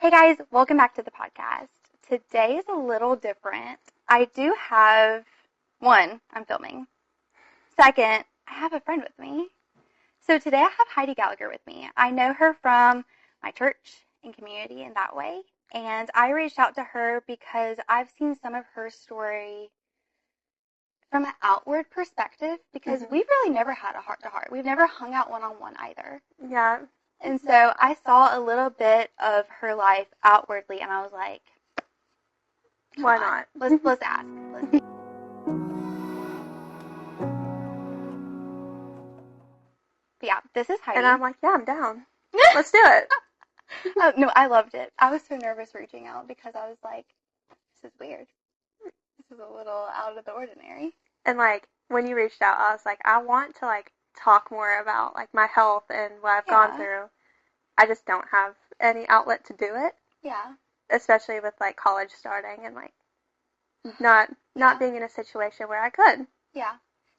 Hey guys, welcome back to the podcast. Today is a little different. I do have, one, I'm filming. Second, I have a friend with me. So today I have Hydie Gallagher with me. I know her from my church and community in that way. And I reached out to her because I've seen some of her story from an outward perspective because we've really never had a heart-to-heart. We've never hung out one-on-one either. Yeah. And so I saw a little bit of her life outwardly, and I was like, why not? Let's ask. Let's see. But yeah, this is Hydie. And I'm like, yeah, I'm down. Let's do it. No, I loved it. I was so nervous reaching out because I was like, this is weird. This is a little out of the ordinary. And like, when you reached out, I was like, I want to like talk more about like my health and what I've gone through. I just don't have any outlet to do it. Yeah. Especially with like college starting and like not being in a situation where I could. Yeah.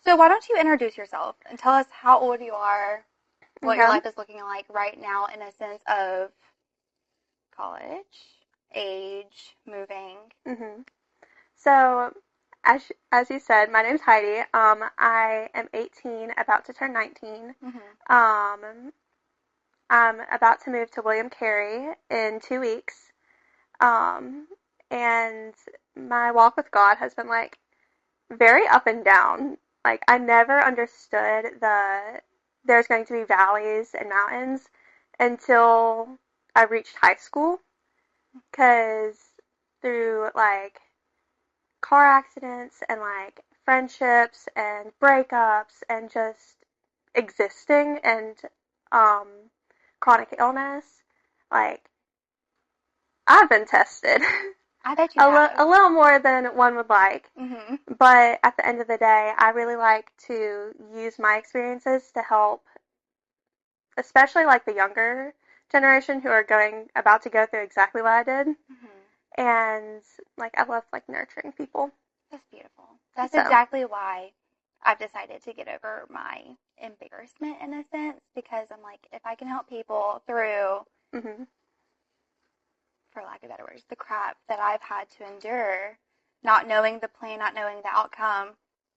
So why don't you introduce yourself and tell us how old you are, what your life is looking like right now in a sense of college, age, moving. So, as you said, my name's Hydie. I am 18, about to turn 19. I'm about to move to William Carey in 2 weeks. And my walk with God has been like very up and down. Like I never understood there's going to be valleys and mountains until I reached high school. 'Cause through like car accidents and like friendships and breakups and just existing and chronic illness, like I've been tested. I bet you have. A little more than one would like. Mm-hmm. But at the end of the day, I really like to use my experiences to help, especially like the younger generation who are about to go through exactly what I did. Mm-hmm. And like I love like nurturing people. That's beautiful. That's exactly why I've decided to get over my embarrassment in a sense, because I'm like, if I can help people through, for lack of better words, the crap that I've had to endure, not knowing the plan, not knowing the outcome,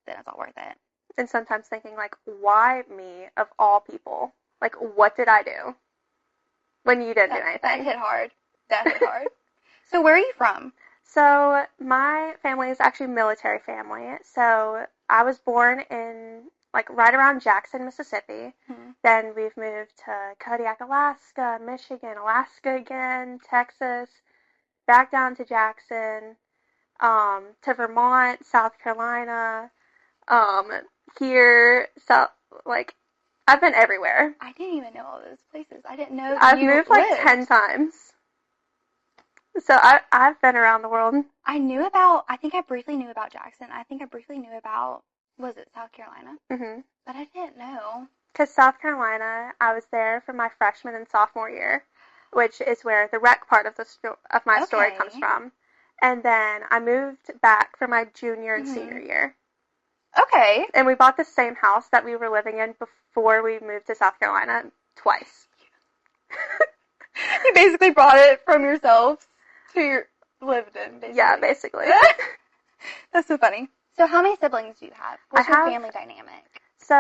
then it's all worth it. And sometimes thinking like, why me of all people? Like, what did I do when you didn't do anything? That hit hard. That hit hard. So where are you from? So my family is actually a military family. So I was born in like right around Jackson, Mississippi. Then we've moved to Kodiak, Alaska, Michigan, Alaska again, Texas, back down to Jackson, to Vermont, South Carolina, here, like I've been everywhere. I didn't even know all those places. I didn't know I've moved like 10 times. So I've been around the world. I think I briefly knew about Jackson. I think I briefly knew about, was it South Carolina? But I didn't know. Because South Carolina, I was there for my freshman and sophomore year, which is where the rec part of my story comes from. And then I moved back for my junior and senior year. Okay. And we bought the same house that we were living in before we moved to South Carolina twice. You basically brought it from yourself to your lived in, basically. Yeah, basically. That's so funny. So how many siblings do you have? What's your family dynamic? So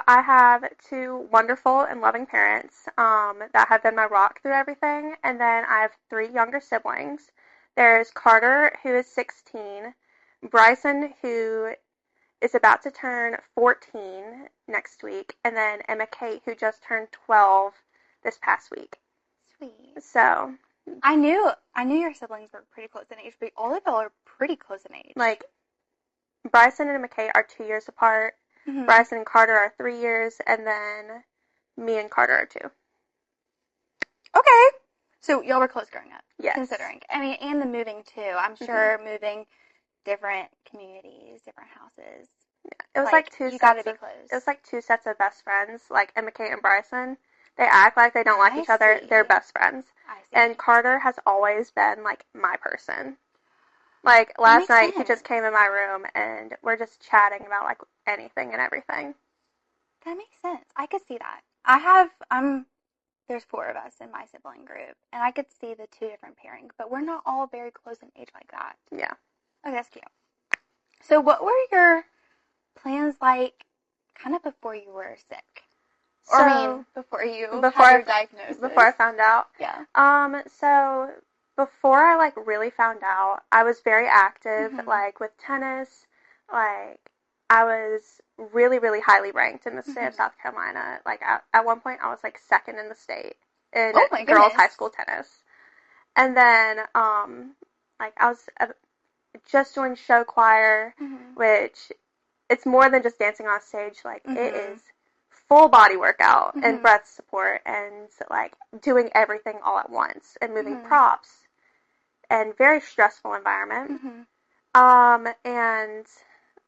I have 2 wonderful and loving parents that have been my rock through everything. And then I have 3 younger siblings. There's Carter, who is 16, Bryson, who is about to turn 14 next week, and then Emma Kate, who just turned 12 this past week. Sweet. So I knew your siblings were pretty close in age, but all of y'all are pretty close in age. Like Bryson and Emma Kate are 2 years apart. Bryson and Carter are 3 years, and then me and Carter are 2. Okay. So y'all were close growing up. Yes. Considering. I mean, and the moving too. I'm sure moving different communities, different houses. Yeah. It was like 2 sets of, it was like 2 sets of best friends, like Emma Kate and Bryson. They act like they don't like each other. They're best friends. I see. And Carter has always been like my person. Like last night he just came in my room and we're just chatting about like anything and everything. That makes sense. I could see that. I'm there's 4 of us in my sibling group, and I could see the 2 different pairings, but we're not all very close in age like that. Yeah. Okay, that's cute. So what were your plans like kind of before you were sick? Or, before you had your diagnosis. Before I found out. Yeah. So before I, like, really found out, I was very active, like, with tennis. Like, I was really, really highly ranked in the state of South Carolina. Like, at one point, I was, like, second in the state in girls' high school tennis. And then, like, I was just joined show choir, which it's more than just dancing on stage. Like, it is full body workout and breath support and, like, doing everything all at once and moving props and very stressful environment. And,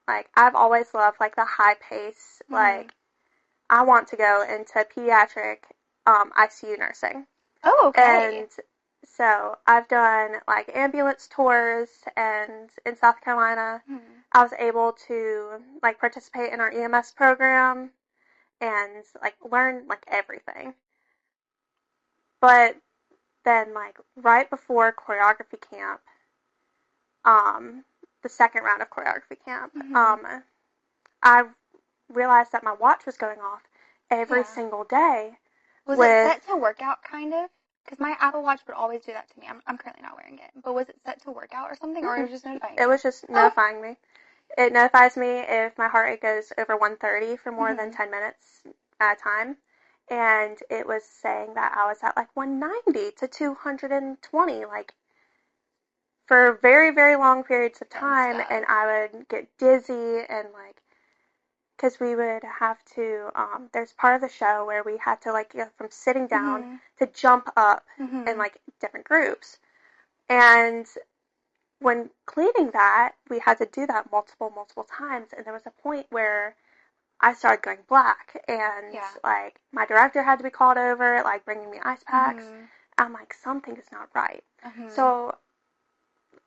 like, I've always loved, like, the high pace. Like, I want to go into pediatric ICU nursing. Oh, okay. And so I've done, like, ambulance tours, and in South Carolina, I was able to, like, participate in our EMS program and, like, learn, like, everything. But then, like, right before choreography camp, the second round of choreography camp, I realized that my watch was going off every single day. Was it set to workout, kind of? Because my Apple Watch would always do that to me. I'm currently not wearing it. But was it set to workout or something, or was it just notifying you? It was just notifying me. It notifies me if my heart rate goes over 130 for more than 10 minutes at a time. And it was saying that I was at, like, 190 to 220, like, for very, very long periods of time. And I would get dizzy and, like, because we would have to, there's part of the show where we had to, like, go from sitting down to jump up in, like, different groups. And when cleaning that, we had to do that multiple times. And there was a point where I started going black. And, like, my director had to be called over, like, bringing me ice packs. I'm like, something is not right. So,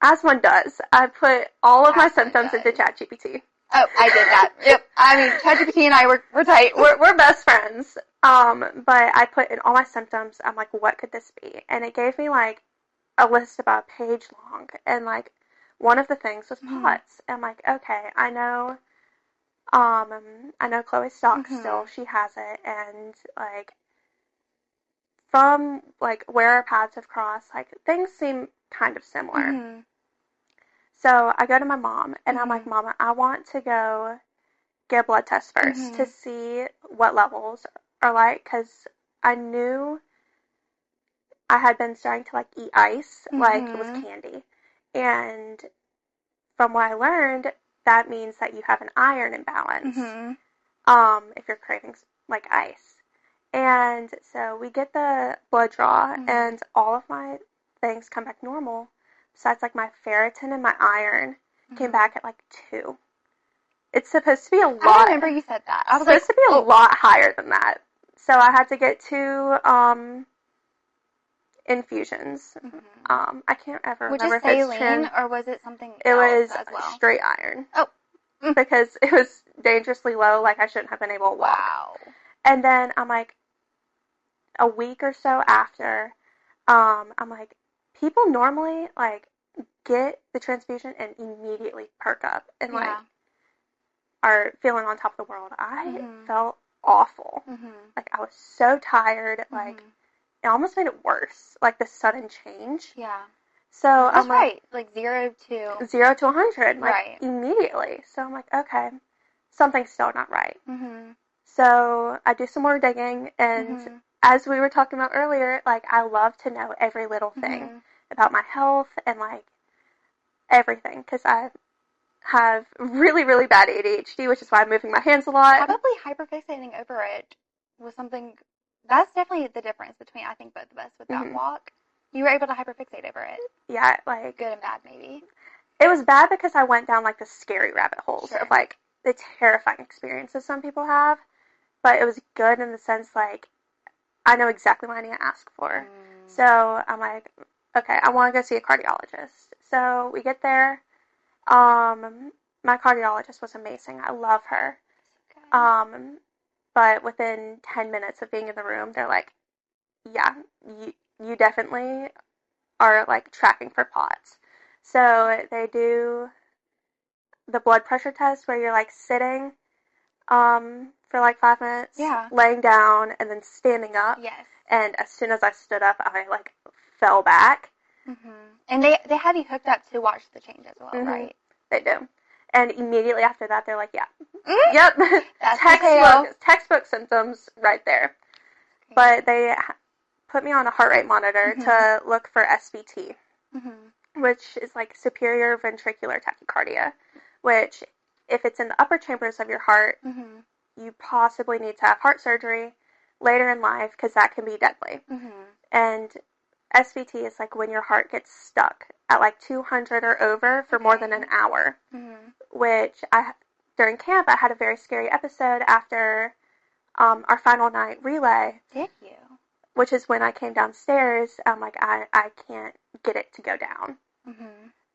as one does, I put all of my symptoms into ChatGPT. Oh, I did that. Yep. I mean, ChatGPT and I, we're tight. We're best friends. But I put in all my symptoms. I'm like, what could this be? And it gave me, like, a list about a page long. And, like, one of the things was POTS. I'm like, okay, I know Chloe Stock still. She has it. And, like, from, like, where our paths have crossed, like, things seem kind of similar. So I go to my mom, and I'm like, Mama, I want to go get a blood test first to see what levels are like, because I knew I had been starting to, like, eat ice like it was candy. And from what I learned, that means that you have an iron imbalance if you're craving, like, ice. And so we get the blood draw, and all of my things come back normal. Besides, like, my ferritin and my iron came back at, like, 2. It's supposed to be a lot. I remember you said that. I was supposed to be a lot higher than that. So I had to get 2 infusions. I can't ever remember if it's saline or was it something else? It was as well? Straight iron. Oh. Because it was dangerously low. Like, I shouldn't have been able to walk. Wow. And then I'm like, a week or so after, I'm like, people normally, like, get the transfusion and immediately perk up and, like, are feeling on top of the world. I felt awful. Like, I was so tired. Like, it almost made it worse. Like, the sudden change. Yeah. So That's I'm right. Like 0 to 100. Like, immediately. So I'm like, okay, something's still not right. So I do some more digging, and as we were talking about earlier, like, I love to know every little thing about my health and, like, everything, because I have really, really bad ADHD, which is why I'm moving my hands a lot. Probably hyperfixating over it was something, that's definitely the difference between, I think, both of us with that walk. You were able to hyperfixate over it. Yeah, like... Good and bad, maybe. It was bad because I went down, like, the scary rabbit holes of, like, the terrifying experiences some people have, but it was good in the sense, like, I know exactly what I need to ask for. So I'm like, okay, I want to go see a cardiologist. So we get there. My cardiologist was amazing. I love her. But within 10 minutes of being in the room, they're like, yeah, you definitely are, like, tracking for POTS. So they do the blood pressure test where you're, like, sitting for, like, 5 minutes, Yeah. laying down, and then standing up. Yes. And as soon as I stood up, I, like, fell back. Mm-hmm. And they have you hooked up to watch the change as well, Mm-hmm. right? They do. And immediately after that, they're like, yeah. Mm-hmm. Yep. That's textbook symptoms right there. Okay. But they put me on a heart rate monitor to look for SVT, which is like superior ventricular tachycardia, which if it's in the upper chambers of your heart, you possibly need to have heart surgery later in life because that can be deadly. And SVT is like when your heart gets stuck at like 200 or over for more than an hour, which during camp I had a very scary episode after our final night relay. Did you? Which is when I came downstairs. I'm like, I can't get it to go down.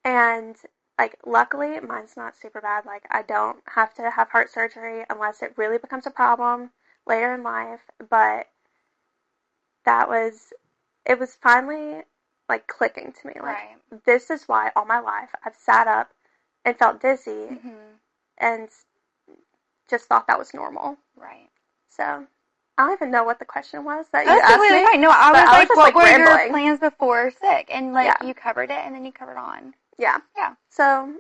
And like, luckily mine's not super bad. Like, I don't have to have heart surgery unless it really becomes a problem later in life. But it was finally like clicking to me. Like, this is why all my life I've sat up and felt dizzy and just thought that was normal. Right. So I don't even know what the question was that you That's asked completely me. fine. No, I was like, just, what were rambling. your plans before sick? And like, you covered it, and then you covered on. Yeah. Yeah. So,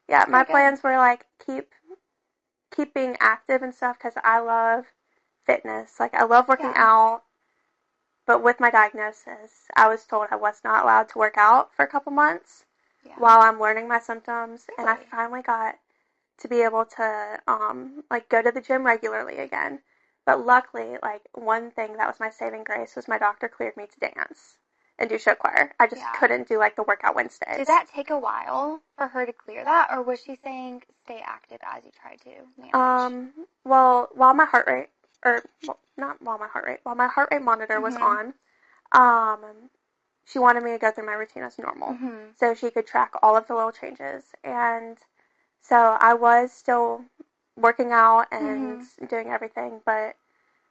yeah, my plans were like keep being active and stuff because I love fitness. Like, I love working out. But with my diagnosis, I was told I was not allowed to work out for a couple months while I'm learning my symptoms. Really? And I finally got to be able to like go to the gym regularly again. But luckily, like, one thing that was my saving grace was my doctor cleared me to dance and do show choir. I just couldn't do, like, the workout Wednesdays. Did that take a while for her to clear that, or was she saying stay active as you try to manage? Well, while my heart rate monitor was on, she wanted me to go through my routine as normal. So she could track all of the little changes. And so I was still working out and doing everything, but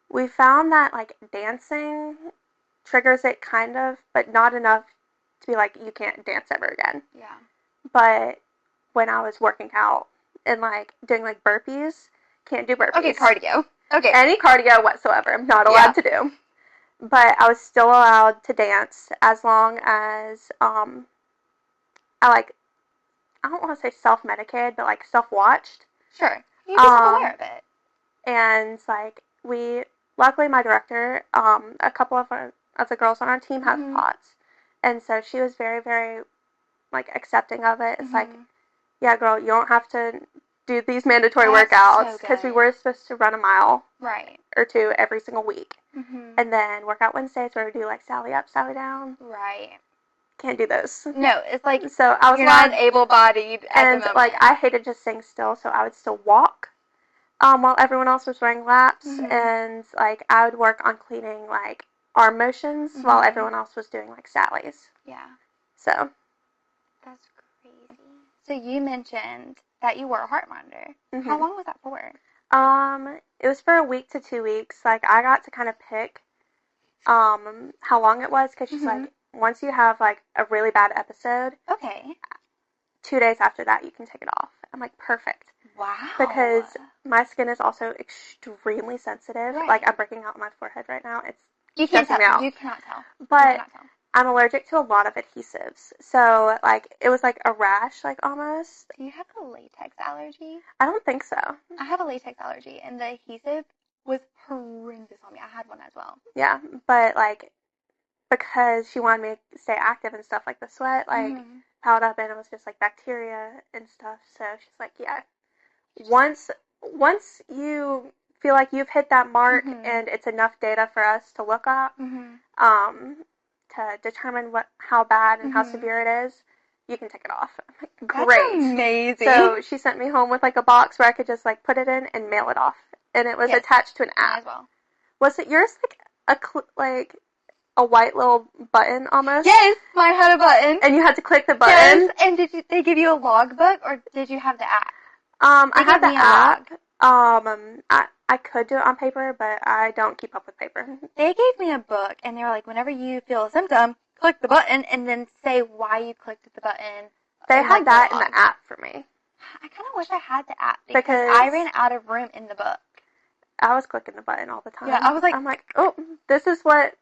we found that, like, dancing triggers it kind of, but not enough to be like, you can't dance ever again. Yeah. But when I was working out and, like, doing, like, burpees, can't do burpees. Okay, cardio. Okay. Any cardio whatsoever, I'm not allowed to do. But I was still allowed to dance as long as, I don't want to say self-medicated, but, like, self-watched. Sure. You be aware of it. And, like, luckily my director, a couple of the girls on our team have POTS. And so she was very, very, like, accepting of it. It's like, yeah, girl, you don't have to do these mandatory workouts because we were supposed to run a mile or two every single week. And then workout Wednesdays where we do, like, Sally up, Sally down. Right. Can't do those. No, it's like, so I was you're not able-bodied at the moment. Like, I hated just staying still, so I would still walk while everyone else was running laps. And, like, I would work on cleaning, like, arm motions while everyone else was doing, like, Sally's. Yeah. So. That's crazy. So you mentioned that you wore a heart monitor. How long was that for? It was for a week to 2 weeks. Like, I got to kind of pick how long it was because she's like, once you have, like, a really bad episode, 2 days after that you can take it off. I'm like, perfect. Wow. Because my skin is also extremely sensitive. Right. Like, I'm breaking out on my forehead right now. You can't tell. You cannot tell. But I'm allergic to a lot of adhesives. So, like, it was like a rash, like, almost. Do you have a latex allergy? I don't think so. I have a latex allergy, and the adhesive was horrendous on me. I had one as well. Yeah, but, like, because she wanted me to stay active and stuff, like, the sweat, like, piled up, and it was just, like, bacteria and stuff. So she's like, yeah, once you feel like you've hit that mark and it's enough data for us to look up, to determine how bad and how severe it is, you can take it off. I'm like, great. That's amazing. So she sent me home with, like, a box where I could just, like, put it in and mail it off. And it was attached to an app. As well. Was it yours, like a white little button almost? Yes, mine had a button. And you had to click the button? Yes, and did they give you a logbook, or did you have the app? I had the app. I could do it on paper, but I don't keep up with paper. They gave me a book, and they were like, whenever you feel a symptom, click the button, and then say why you clicked the button. They had that in the app for me. I kind of wish I had the app because I ran out of room in the book. I was clicking the button all the time. Yeah, I was like, I'm like, oh, this is what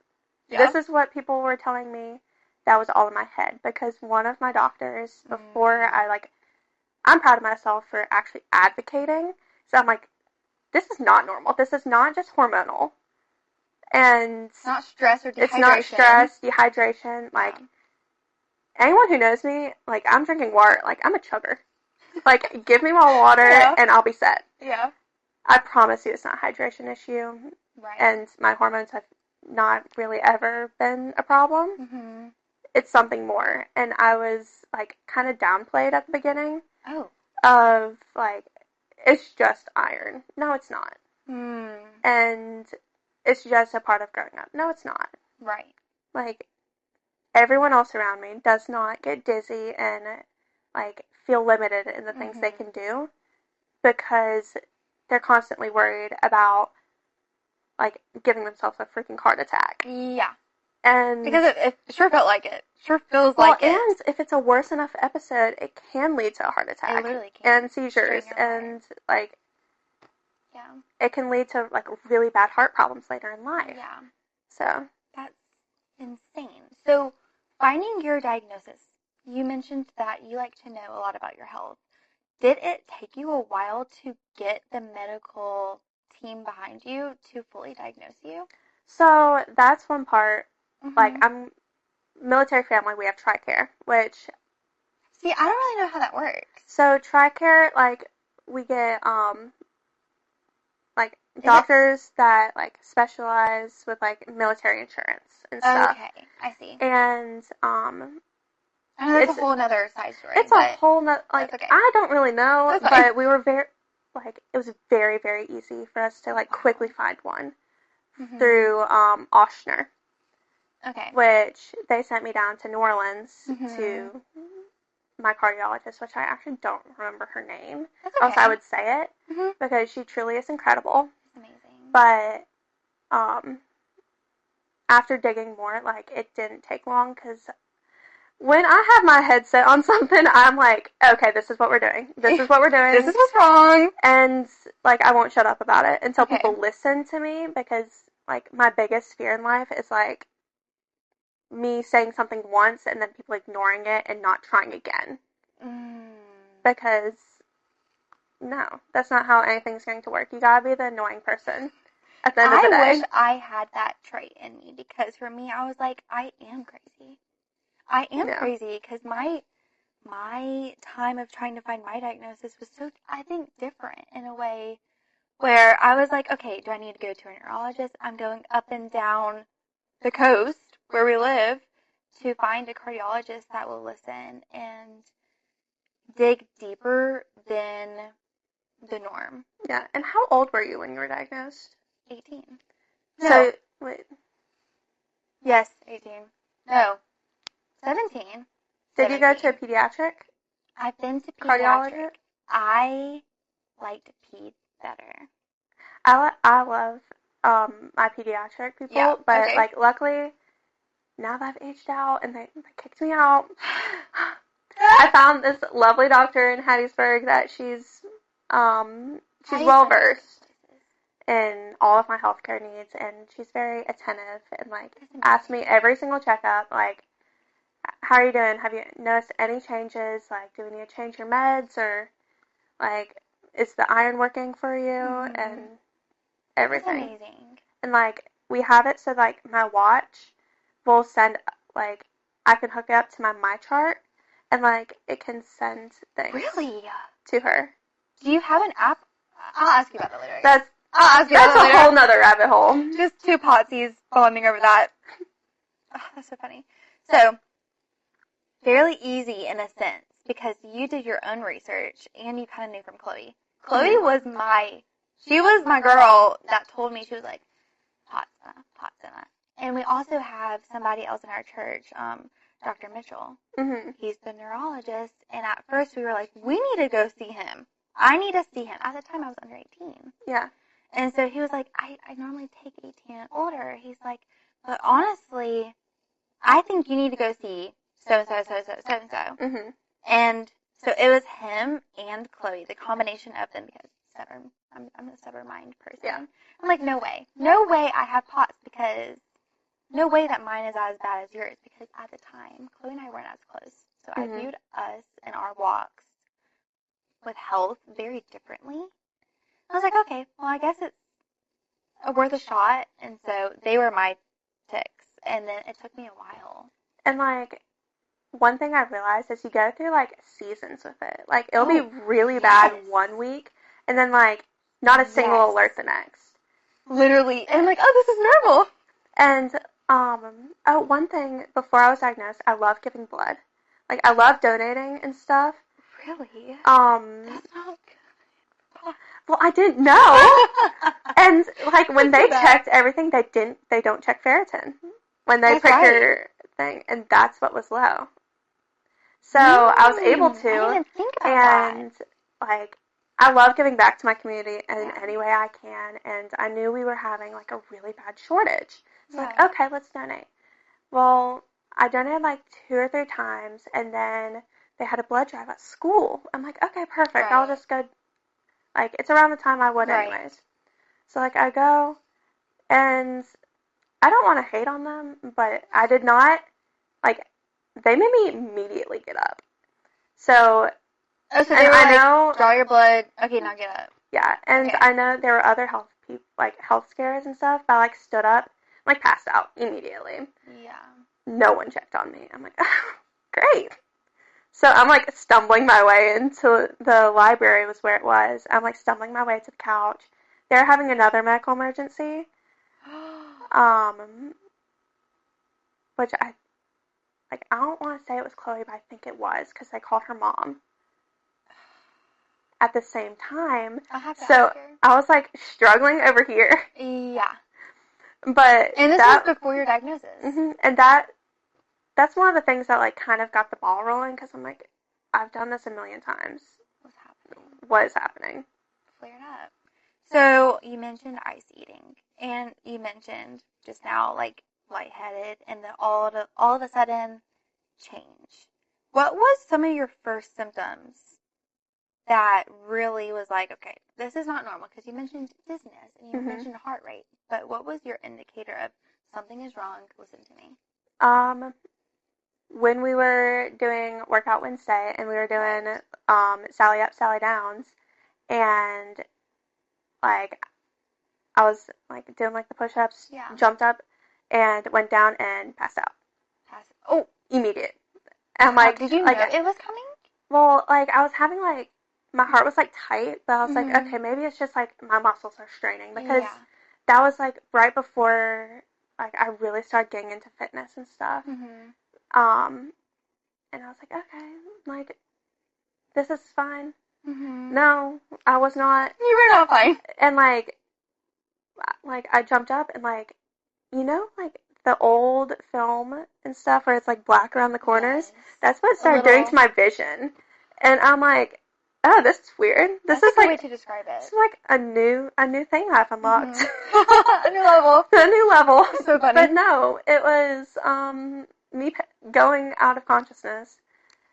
people were telling me. That was all in my head because one of my doctors, before I'm proud of myself for actually advocating. So I'm like, this is not normal. This is not just hormonal. And it's not stress or dehydration. It's not stress, dehydration. Like, anyone who knows me, like, I'm drinking water. Like, I'm a chugger. Like, give me more water and I'll be set. Yeah. I promise you it's not a hydration issue. Right. And my hormones have not really ever been a problem. Mm-hmm. It's something more. And I was, like, kind of downplayed at the beginning. Oh. Of, like, it's just iron. No, it's not. Mm. And it's just a part of growing up. No, it's not. Right. Like, everyone else around me does not get dizzy and, like, feel limited in the things they can do because they're constantly worried about, like, giving themselves a freaking heart attack. Yeah. And because it sure felt like it. Sure feels like it. And if it's a worse enough episode, it can lead to a heart attack. It literally can. And seizures. And, like, yeah, it can lead to, like, really bad heart problems later in life. Yeah. So. That's insane. So, finding your diagnosis, you mentioned that you like to know a lot about your health. Did it take you a while to get the medical team behind you to fully diagnose you? So, that's one part. Like, I'm military family, we have TRICARE, which... See, I don't really know how that works. So, TRICARE, like, we get, like, doctors that, like, specialize with, like, military insurance and stuff. Okay, I see. And, I know that's a whole nother side story. It's a whole nother, like, okay. I don't really know, but we were very, like, it was very, very easy for us to, like, quickly find one through, Oshner. Okay. Which they sent me down to New Orleans to my cardiologist, which I actually don't remember her name. That's okay. Else I would say it because she truly is incredible. Amazing. But after digging more, like, it didn't take long because when I have my head set on something, I'm like, okay, this is what we're doing. This is what we're doing. This is what's wrong. And, like, I won't shut up about it until people listen to me because, like, my biggest fear in life is, like, me saying something once and then people ignoring it and not trying again. Because, no, that's not how anything's going to work. You gotta be the annoying person at the end of the day. I wish I had that trait in me because for me, I was like, I am crazy. I am crazy because my time of trying to find my diagnosis was so, I think, different in a way where I was like, okay, do I need to go to a neurologist? I'm going up and down the coast where we live to find a cardiologist that will listen and dig deeper than the norm. Yeah, and how old were you when you were diagnosed? 18. No. So, wait. Yes, 18. No. 17. Did you go to a pediatric? I've been to cardiologist. I liked peds better. I love my pediatric people, but like luckily now that I've aged out and they kicked me out, I found this lovely doctor in Hattiesburg that she's well versed in all of my healthcare needs, and she's very attentive and like asks me every single checkup, like, how are you doing? Have you noticed any changes? Like, do we need to change your meds, or like, is the iron working for you? And everything. That's amazing. And like, we have it so like my watch will send, like, I can hook it up to my chart, and like it can send things. Really? To her. Do you have an app? I'll ask you about that later. That's a whole nother rabbit hole. Just two potsies bonding over that. Oh, that's so funny. So, fairly easy in a sense because you did your own research and you kind of knew from Chloe. Chloe was my girl that told me, she was like, Potsdam. And we also have somebody else in our church, Dr. Mitchell. He's the neurologist, and at first we were like, we need to go see him. I need to see him. At the time, I was under 18. Yeah. And so he was like, I normally take 18 and older. He's like, but honestly, I think you need to go see so-and-so. Mhm. And so it was him and Chloe, the combination of them, because stubborn. I'm a stubborn mind person. Yeah. I'm like, no way. No way I have POTS, because no way that mine is as bad as yours, because at the time, Chloe and I weren't as close. So I viewed us and our walks with health very differently. I was like, okay, well, I guess it's worth a shot. And so they were my ticks. And then it took me a while. And, like, one thing I realized is you go through, like, seasons with it. Like, it'll be really bad one week, and then, like, not a single alert the next. Literally. And I'm like, oh, this is normal. And, one thing, before I was diagnosed, I loved giving blood. Like, I loved donating and stuff. Really? That's not good. Well, I didn't know. And, like, when they checked everything, they don't check ferritin. When they prick your thing, and that's what was low. So, I was able to. I didn't even think about that. And, like, I love giving back to my community in any way I can, and I knew we were having, like, a really bad shortage. So, like, okay, let's donate. Well, I donated, like, 2 or 3 times, and then they had a blood drive at school. I'm like, okay, perfect. I'll just go, like, it's around the time I would anyways. So, like, I go, and I don't want to hate on them, but I did not, like, they made me immediately get up. So, so they were I know, draw your blood, okay, now get up. Yeah, and I know there were other health scares and stuff, but I, like, stood up, like, passed out immediately. Yeah. No one checked on me. I'm like, oh, great. So I'm, like, stumbling my way into the library was where it was. I'm, like, stumbling my way to the couch. They're having another medical emergency. Which I don't want to say it was Chloe, but I think it was, because they called her mom at the same time. I'll have to so ask her. I was, like, struggling over here. Yeah. But and this was before your diagnosis. And that's one of the things that, like, kind of got the ball rolling, because I'm like, I've done this a million times. What's happening? What is happening? Flared up. So you mentioned ice eating, and you mentioned just now, like, lightheaded, and then all of a sudden change. What was some of your first symptoms that really was like, okay, this is not normal? Because you mentioned dizziness and you mentioned heart rate, but what was your indicator of something is wrong? Listen to me. When we were doing Workout Wednesday and we were doing Sally Up, Sally Downs, and, like, I was, like, doing, like, the push-ups, jumped up, and went down and passed out. Oh, immediate. And, like, did you know it was coming? Well, like, I was having, like, my heart was, like, tight, but I was like, okay, maybe it's just, like, my muscles are straining, because that was, like, right before, like, I really started getting into fitness and stuff. And I was like, okay, like, this is fine. No, I was not. You were not fine. And, like, I jumped up and, like, you know, like, the old film and stuff where it's, like, black around the corners? That's what it started doing to my vision. And I'm like, oh, this is weird. This is, like, way to describe it. This is, like, a new thing I've unlocked. A new level. A new level. So funny. But no, it was, me going out of consciousness.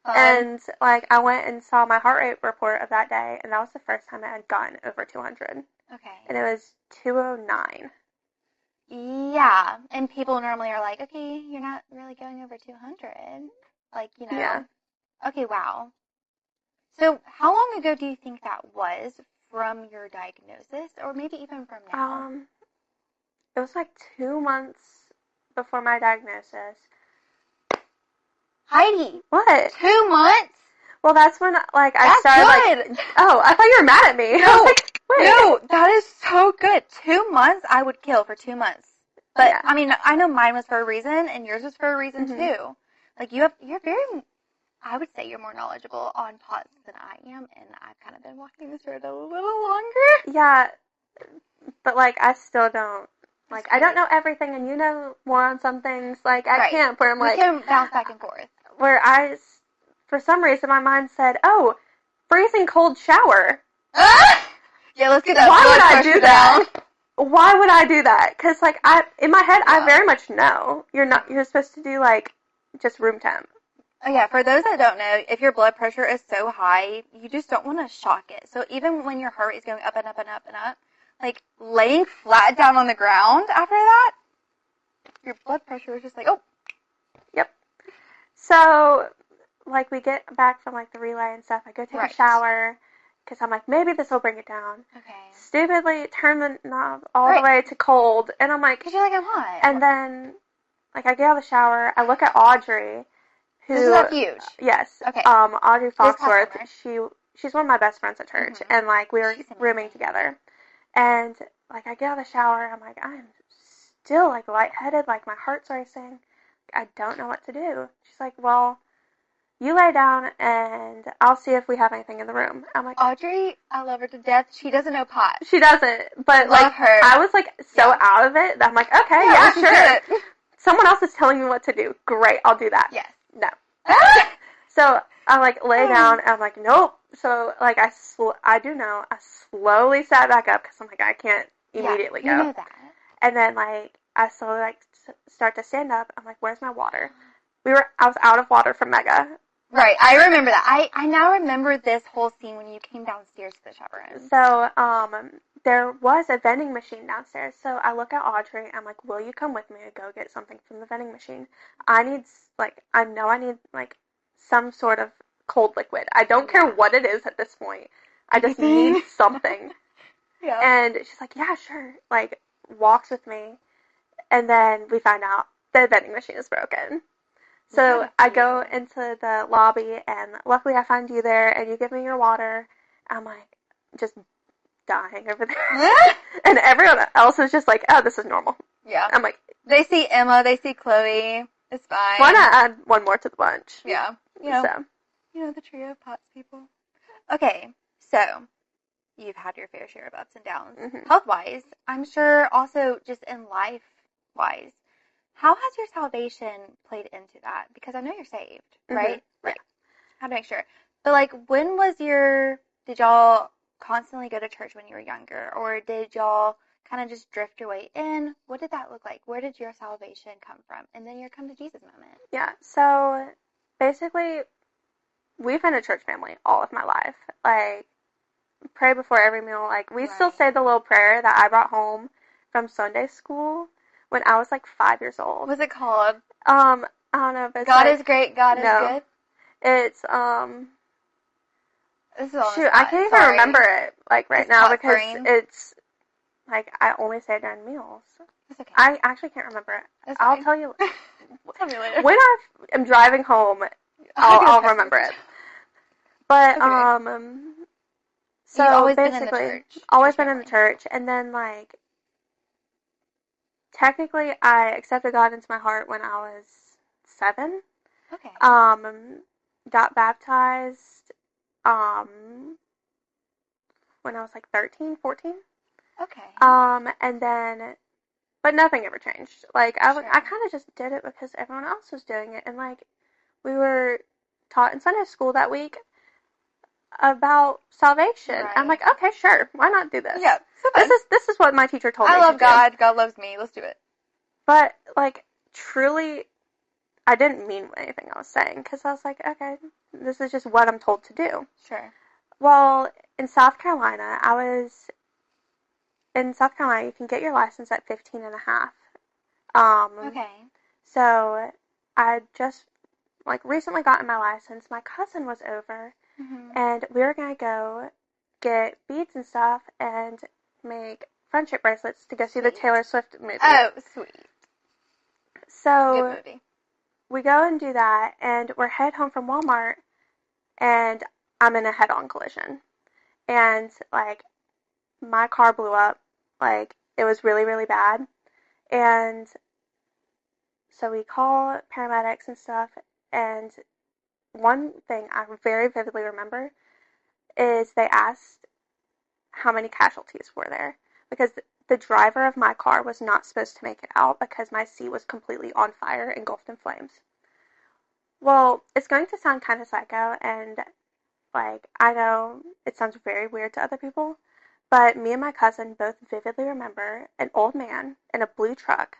And, like, I went and saw my heart rate report of that day, and that was the first time I had gotten over 200. Okay. And it was 209. Yeah. And people normally are like, okay, you're not really going over 200. Like, you know. Yeah. Okay, wow. So how long ago do you think that was from your diagnosis, or maybe even from now? It was, like, 2 months before my diagnosis. Heidi! What? 2 months? Well, that's when, like, I started, good. Like, oh, I thought you were mad at me. No, like, wait. No, that is so good. 2 months, I would kill for 2 months. But, yeah. I mean, I know mine was for a reason, and yours was for a reason, too. Like, you're very, I would say you're more knowledgeable on POTS than I am, and I've kind of been walking this road a little longer. Yeah, but, like, I still don't. Like, I don't know everything, and you know more on some things, like, at camp, where I'm like... We can bounce back and forth. Where for some reason, my mind said, oh, freezing cold shower. Yeah, let's get that Why blood would I pressure do that? down. Why would I do that? Because, like, in my head, I Yeah. very much know. You're supposed to do, like, just room temp. Oh, yeah, for those that don't know, if your blood pressure is so high, you just don't want to shock it. So even when your heart rate is going up and up and up and up, like, laying flat down on the ground after that, your blood pressure is just like, oh. Yep. So, like, we get back from, like, the relay and stuff. I go take a shower, because I'm like, maybe this will bring it down. Okay. Stupidly turn the knob all the way to cold, and I'm like... Because you're like, I'm hot. And then, like, I get out of the shower, I look at Audrey, who... This is that huge? Yes. Okay. Audrey Foxworth, This she's one of my best friends at church, and, like, we were rooming together. And, like, I get out of the shower, I'm like, I'm still, like, lightheaded, like, my heart's racing. I don't know what to do. She's like, well, you lay down, and I'll see if we have anything in the room. I'm like, Audrey, I love her to death. She doesn't know pot. She doesn't, but, love like, her. I was, like, so out of it that I'm like, okay, yeah sure. Someone else is telling me what to do. Great, I'll do that. Yes. No. So, I, like, lay down, and I'm like, nope. So, like, I do know. I slowly sat back up, because I'm like, I can't immediately go. You know that. And then, like, I slowly, like, start to stand up. I'm like, where's my water? I was out of water from Mega. Right, I remember that. I now remember this whole scene when you came downstairs to the shower room. So, there was a vending machine downstairs. So I look at Audrey. I'm like, will you come with me to go get something from the vending machine? I need, like, some sort of cold liquid. I don't care what it is at this point. I just need something. Yeah. And she's like, yeah, sure. Like, walks with me. And then we find out the vending machine is broken. So I go into the lobby, and luckily I find you there, and you give me your water. I'm like, just dying over there. And everyone else is just like, oh, this is normal. Yeah. I'm like... They see Emma, they see Chloe. It's fine. Why not add one more to the bunch? Yeah. You know, the trio of POTS people. Okay, so you've had your fair share of ups and downs. Mm-hmm. Health-wise, I'm sure also just in life-wise. How has your salvation played into that? Because I know you're saved, right? Mm-hmm. Like, how to make sure. But, like, did y'all constantly go to church when you were younger? Or did y'all kind of just drift your way in? What did that look like? Where did your salvation come from? And then your come to Jesus moment. Yeah, so basically, we've been a church family all of my life. Like, pray before every meal. Like, we still say the little prayer that I brought home from Sunday school when I was, like, 5 years old. What's it called? I don't know if it's God is great, God is good? It's, this is all shoot, I can't even remember it, like, right now, because it's, like, I only say it during meals. That's okay. I actually can't remember it. I'll tell you. Tell me later. When I am driving home, I'll remember it. But, so, you've always basically, been in the church. Always been in the church, and then, like, technically, I accepted God into my heart when I was 7. Okay. Got baptized, when I was, like, 13, 14. Okay. And then, but nothing ever changed. Like, I kind of just did it because everyone else was doing it, and, like, we were taught in Sunday school that week about salvation. Right. I'm like, okay, sure, why not do this? Yeah, this is what my teacher told me. I love God. Do. God loves me. Let's do it. But, like, truly, I didn't mean anything I was saying, because I was like, okay, this is just what I'm told to do. Sure. Well, in South Carolina, you can get your license at 15 and a half. Okay. So, I just, like, recently gotten my license. My cousin was over, and we were going to go get beads and stuff and make friendship bracelets to go see the Taylor Swift movie. Oh, sweet. So, good movie. We go and do that, and we're head home from Walmart, and I'm in a head-on collision. And, like, my car blew up. Like, it was really, really bad. And so we call paramedics and stuff, and one thing I very vividly remember is they asked how many casualties were there, because the driver of my car was not supposed to make it out because my seat was completely on fire, engulfed in flames. Well, it's going to sound kind of psycho, and, like, I know it sounds very weird to other people, but me and my cousin both vividly remember an old man in a blue truck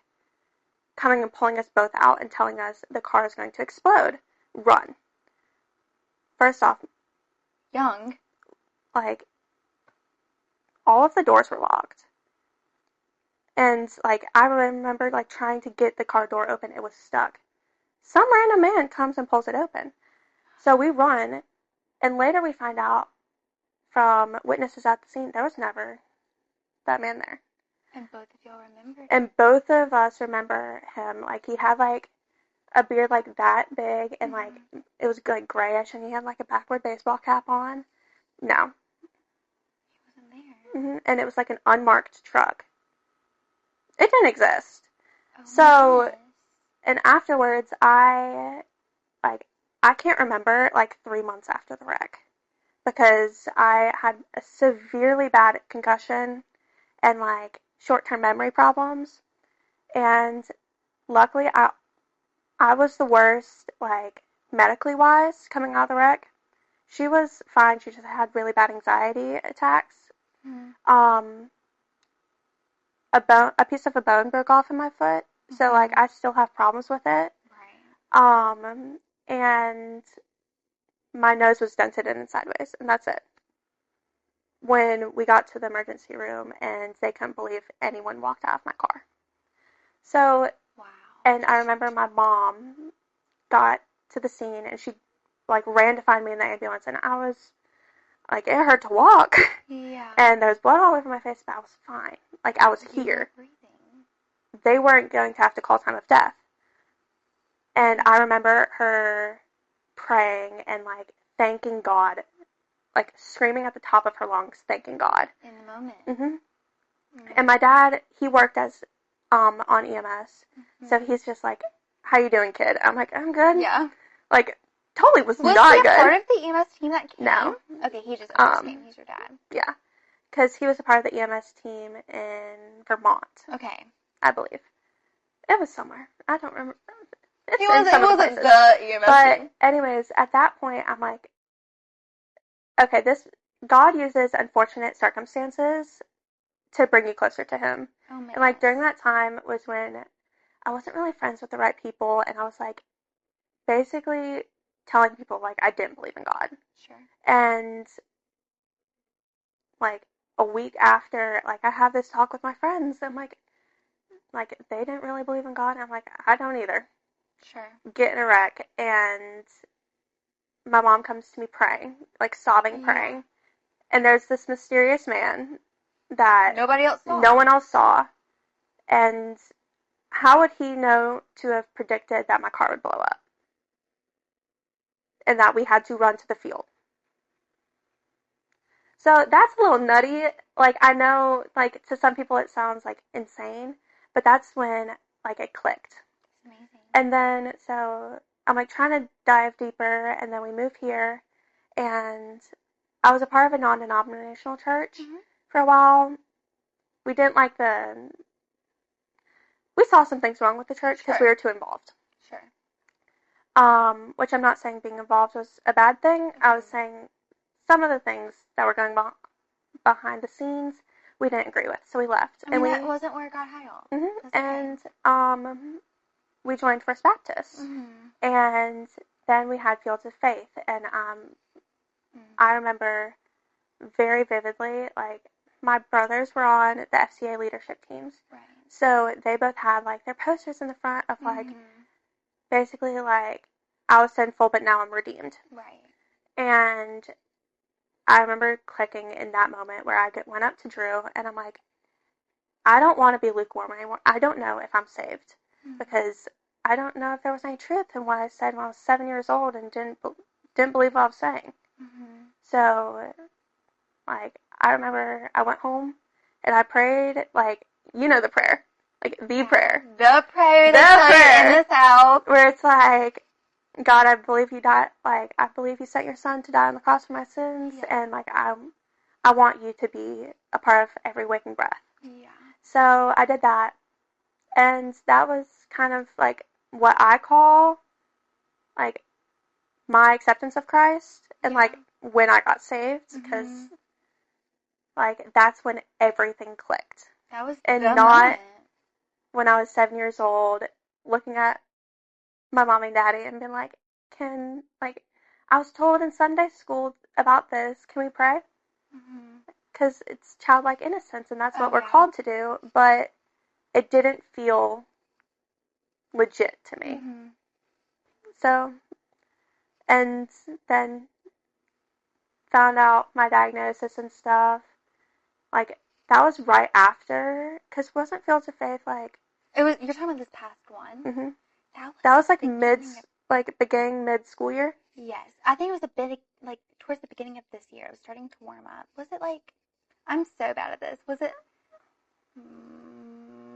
coming and pulling us both out and telling us the car is going to explode. Run. First off, Young. like, all of the doors were locked. And, like, I remember, like, trying to get the car door open. It was stuck. Some random man comes and pulls it open. So we run, and later we find out from witnesses at the scene, there was never that man there. And both of y'all remembered. And both of us remember him. Like, he had, like, a beard, like, that big, and, like, it was, like, grayish, and he had, like, a backward baseball cap on. No. He wasn't there. And it was, like, an unmarked truck. It didn't exist. Oh, So, and afterwards, I can't remember, like, 3 months after the wreck. Because I had a severely bad concussion and, like, short-term memory problems. And luckily, I was the worst, like, medically wise coming out of the wreck. She was fine. She just had really bad anxiety attacks. A piece of a bone broke off in my foot. So, like, I still have problems with it. Right. And my nose was dented in and sideways, and that's it. When we got to the emergency room, and they couldn't believe anyone walked out of my car. So, Wow. and I remember my mom got to the scene, and she, like, ran to find me in the ambulance, and I was, like, it hurt to walk. Yeah. And there was blood all over my face, but I was fine. Like, I was here. They weren't going to have to call time of death. And I remember her praying and, like, thanking God, like, screaming at the top of her lungs, thanking God. In the moment. And my dad, he worked as, on EMS, so he's just like, how you doing, kid? I'm like, I'm good. Yeah. Like, totally was not he good. part of the EMS team that came? No. Okay, he just came. He's your dad. Yeah. Because he was a part of the EMS team in Vermont. Okay. I believe. It was somewhere. I don't remember. It wasn't the EMS But team. anyways, at that point, I'm like, okay, God uses unfortunate circumstances to bring you closer to Him. Oh, man. And, like, during that time was when I wasn't really friends with the right people, and I was, like, basically telling people, like, I didn't believe in God. Sure. And, like, a week after, like, I have this talk with my friends, and, like, they didn't really believe in God, and I'm like, I don't either. Sure. Get in a wreck, and my mom comes to me praying, like, sobbing, praying. And there's this mysterious man that no one else saw. And how would he know to have predicted that my car would blow up? And that we had to run to the field. So that's a little nutty. Like, I know, like, to some people it sounds, like, insane. But that's when, like, it clicked. It's amazing. And then, so, I'm, like, trying to dive deeper. And then we moved here. And I was a part of a non-denominational church for a while. We didn't like we saw some things wrong with the church because we were too involved. Sure. Which I'm not saying being involved was a bad thing. I was saying some of the things that were going behind the scenes we didn't agree with, so we left. I mean, that wasn't where God had y'all. And we joined First Baptist. And then we had Fields of Faith, and I remember very vividly, like, my brothers were on the FCA leadership teams. Right. So they both had, like, their posters in the front of, like, basically, like, I was sinful, but now I'm redeemed. Right. And I remember clicking in that moment where I went up to Drew, and I'm like, I don't want to be lukewarm anymore. I don't know if I'm saved. Because I don't know if there was any truth in what I said when I was 7 years old and didn't believe what I was saying. So, like, I remember I went home and I prayed, like, you know the prayer. Like, the prayer. The prayer that's in the South. Where it's like, God, I believe you died, like, I believe you sent your son to die on the cross for my sins, and, like, I want you to be a part of every waking breath. Yeah. So I did that, and that was kind of, like, what I call, like, my acceptance of Christ, and, like, when I got saved, because like that's when everything clicked. That was and the not moment. when I was 7 years old, looking at my mom and daddy and being like, I was told in Sunday school about this. Can we pray? Because it's childlike innocence, and that's what we're called to do. But it didn't feel legit to me. So, and then found out my diagnosis and stuff. Like, that was right after, because wasn't Fields of Faith like... You're talking about this past one? Mm-hmm. That was like beginning mid-school year? Yes. I think it was a bit, like, towards the beginning of this year. It was starting to warm up. Was it like, I'm so bad at this. Was it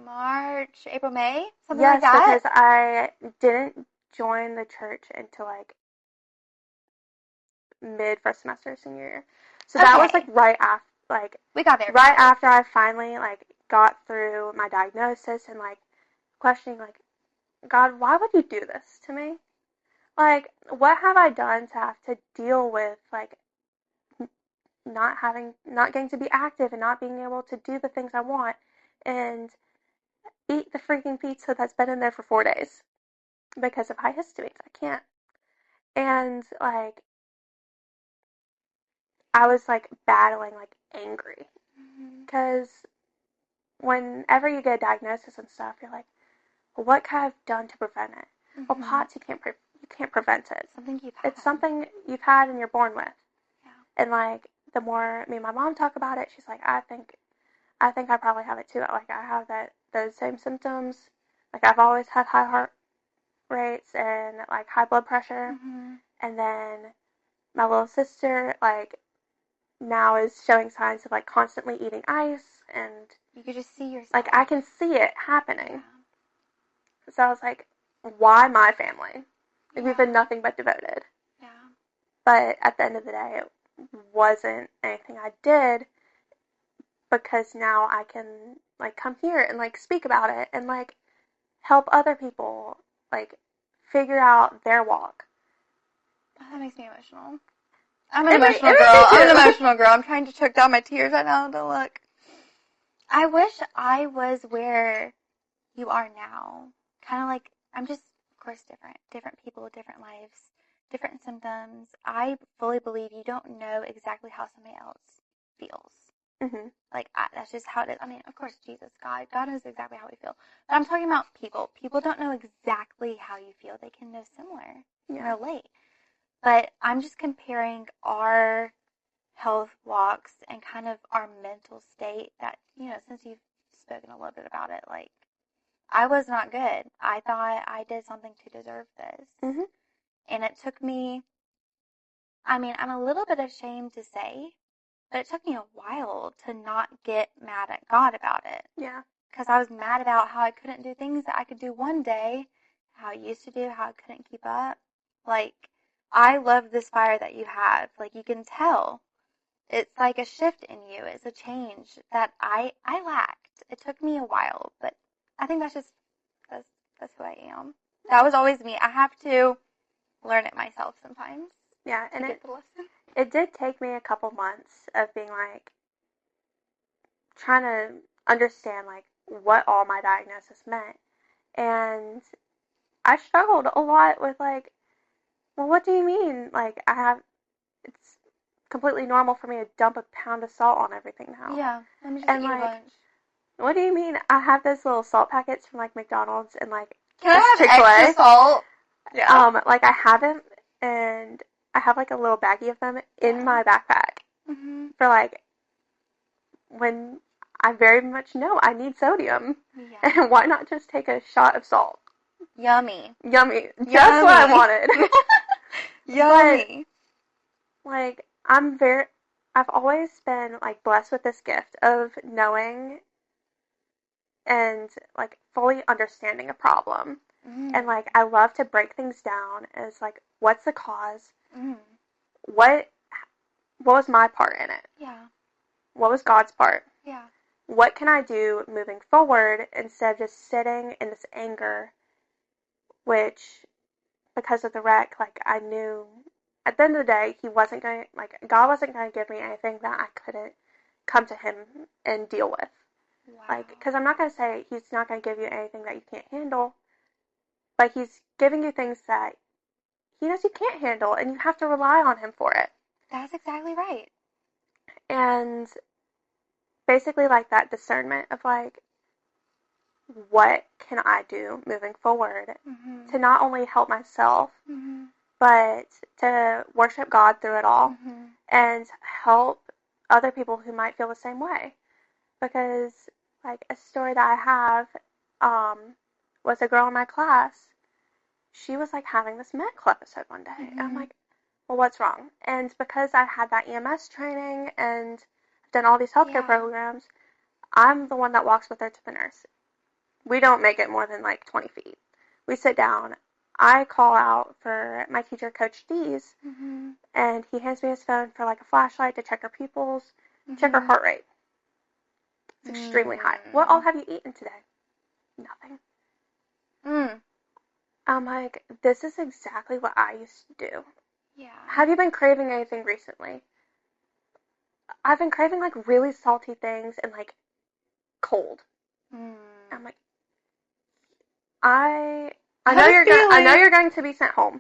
March, April, May? Something like that? Yes, because I didn't join the church until like mid first semester senior year. So that was like right after, like, we got there. Right after I finally like got through my diagnosis and like questioning like, God, why would you do this to me? Like, what have I done to have to deal with like not getting to be active and not being able to do the things I want and eat the freaking pizza that's been in there for 4 days because of high histamines. I can't. And like, I was like battling like angry because whenever you get a diagnosis and stuff, you're like, well, what could I have done to prevent it? Well, POTS, you can't prevent it. It's something you've had and you're born with. Yeah. And like, the more me and my mom talk about it, she's like, I think I probably have it too. Like, I have those same symptoms. Like, I've always had high heart rates and like high blood pressure. And then my little sister, like, now is showing signs of like constantly eating ice, and you could just see yourself. Like, I can see it happening. Yeah. So I was like, why my family? Like, we've been nothing but devoted. Yeah. But at the end of the day, it wasn't anything I did, because now I can like come here and like speak about it and like help other people like figure out their walk. That makes me emotional. I'm an emotional girl. I'm an emotional girl. I'm trying to choke down my tears right now. Don't look. I wish I was where you are now. Kind of like, I'm just, of course, different people, different lives, different symptoms. I fully believe you don't know exactly how somebody else feels. Like, that's just how it is. I mean, of course, Jesus, God knows exactly how we feel. But I'm talking about people. People don't know exactly how you feel. They can know similar, relate. But I'm just comparing our health walks and kind of our mental state that, since you've spoken a little bit about it, like, I was not good. I thought I did something to deserve this. And it took me, I'm a little bit ashamed to say, but it took me a while to not get mad at God about it. Yeah. Because I was mad about how I couldn't do things that I could do one day, how I used to do, how I couldn't keep up. Like, I love this fire that you have. Like, you can tell. It's like a shift in you. It's a change that I lacked. It took me a while, but I think that's who I am. That was always me. I have to learn it myself sometimes. Yeah, and it did take me a couple months of being like, trying to understand like what all my diagnosis meant. And I struggled a lot with like, well, what do you mean? Like, it's completely normal for me to dump a pound of salt on everything now. Yeah, let me just eat a bunch. What do you mean? I have those little salt packets from like McDonald's and like Can I have Chick-fil-A? Extra salt? Yeah. Like, I have them, and I have like a little baggie of them in my backpack for like when I very much know I need sodium. Yeah. And why not just take a shot of salt? Yummy. Just what I wanted. Yummy. But, like, I've always been like blessed with this gift of knowing and like fully understanding a problem. And like, I love to break things down as like, what's the cause? What was my part in it? Yeah. What was God's part? Yeah. What can I do moving forward instead of just sitting in this anger, which, because of the wreck, like, I knew at the end of the day, God wasn't going to give me anything that I couldn't come to him and deal with. Wow. Because I'm not going to say he's not going to give you anything that you can't handle, but he's giving you things that he knows you can't handle, and you have to rely on him for it. That's exactly right. And basically, like, that discernment of, like, what can I do moving forward Mm-hmm. to not only help myself, Mm-hmm. but to worship God through it all Mm-hmm. and help other people who might feel the same way. Because, like, a story that I have was a girl in my class. She was, like, having this medical episode one day. Mm-hmm. And I'm like, well, what's wrong? And because I had that EMS training and done all these healthcare programs, I'm the one that walks with her to the nurse. We don't make it more than, like, 20 feet. We sit down. I call out for my teacher, Coach D's, Mm-hmm. and he hands me his phone for, like, a flashlight to check her pupils, check her heart rate. It's extremely high. What all have you eaten today? Nothing. I'm like, this is exactly what I used to do. Yeah. Have you been craving anything recently? I've been craving, like, really salty things and, like, cold. I'm like, I know you're going to be sent home.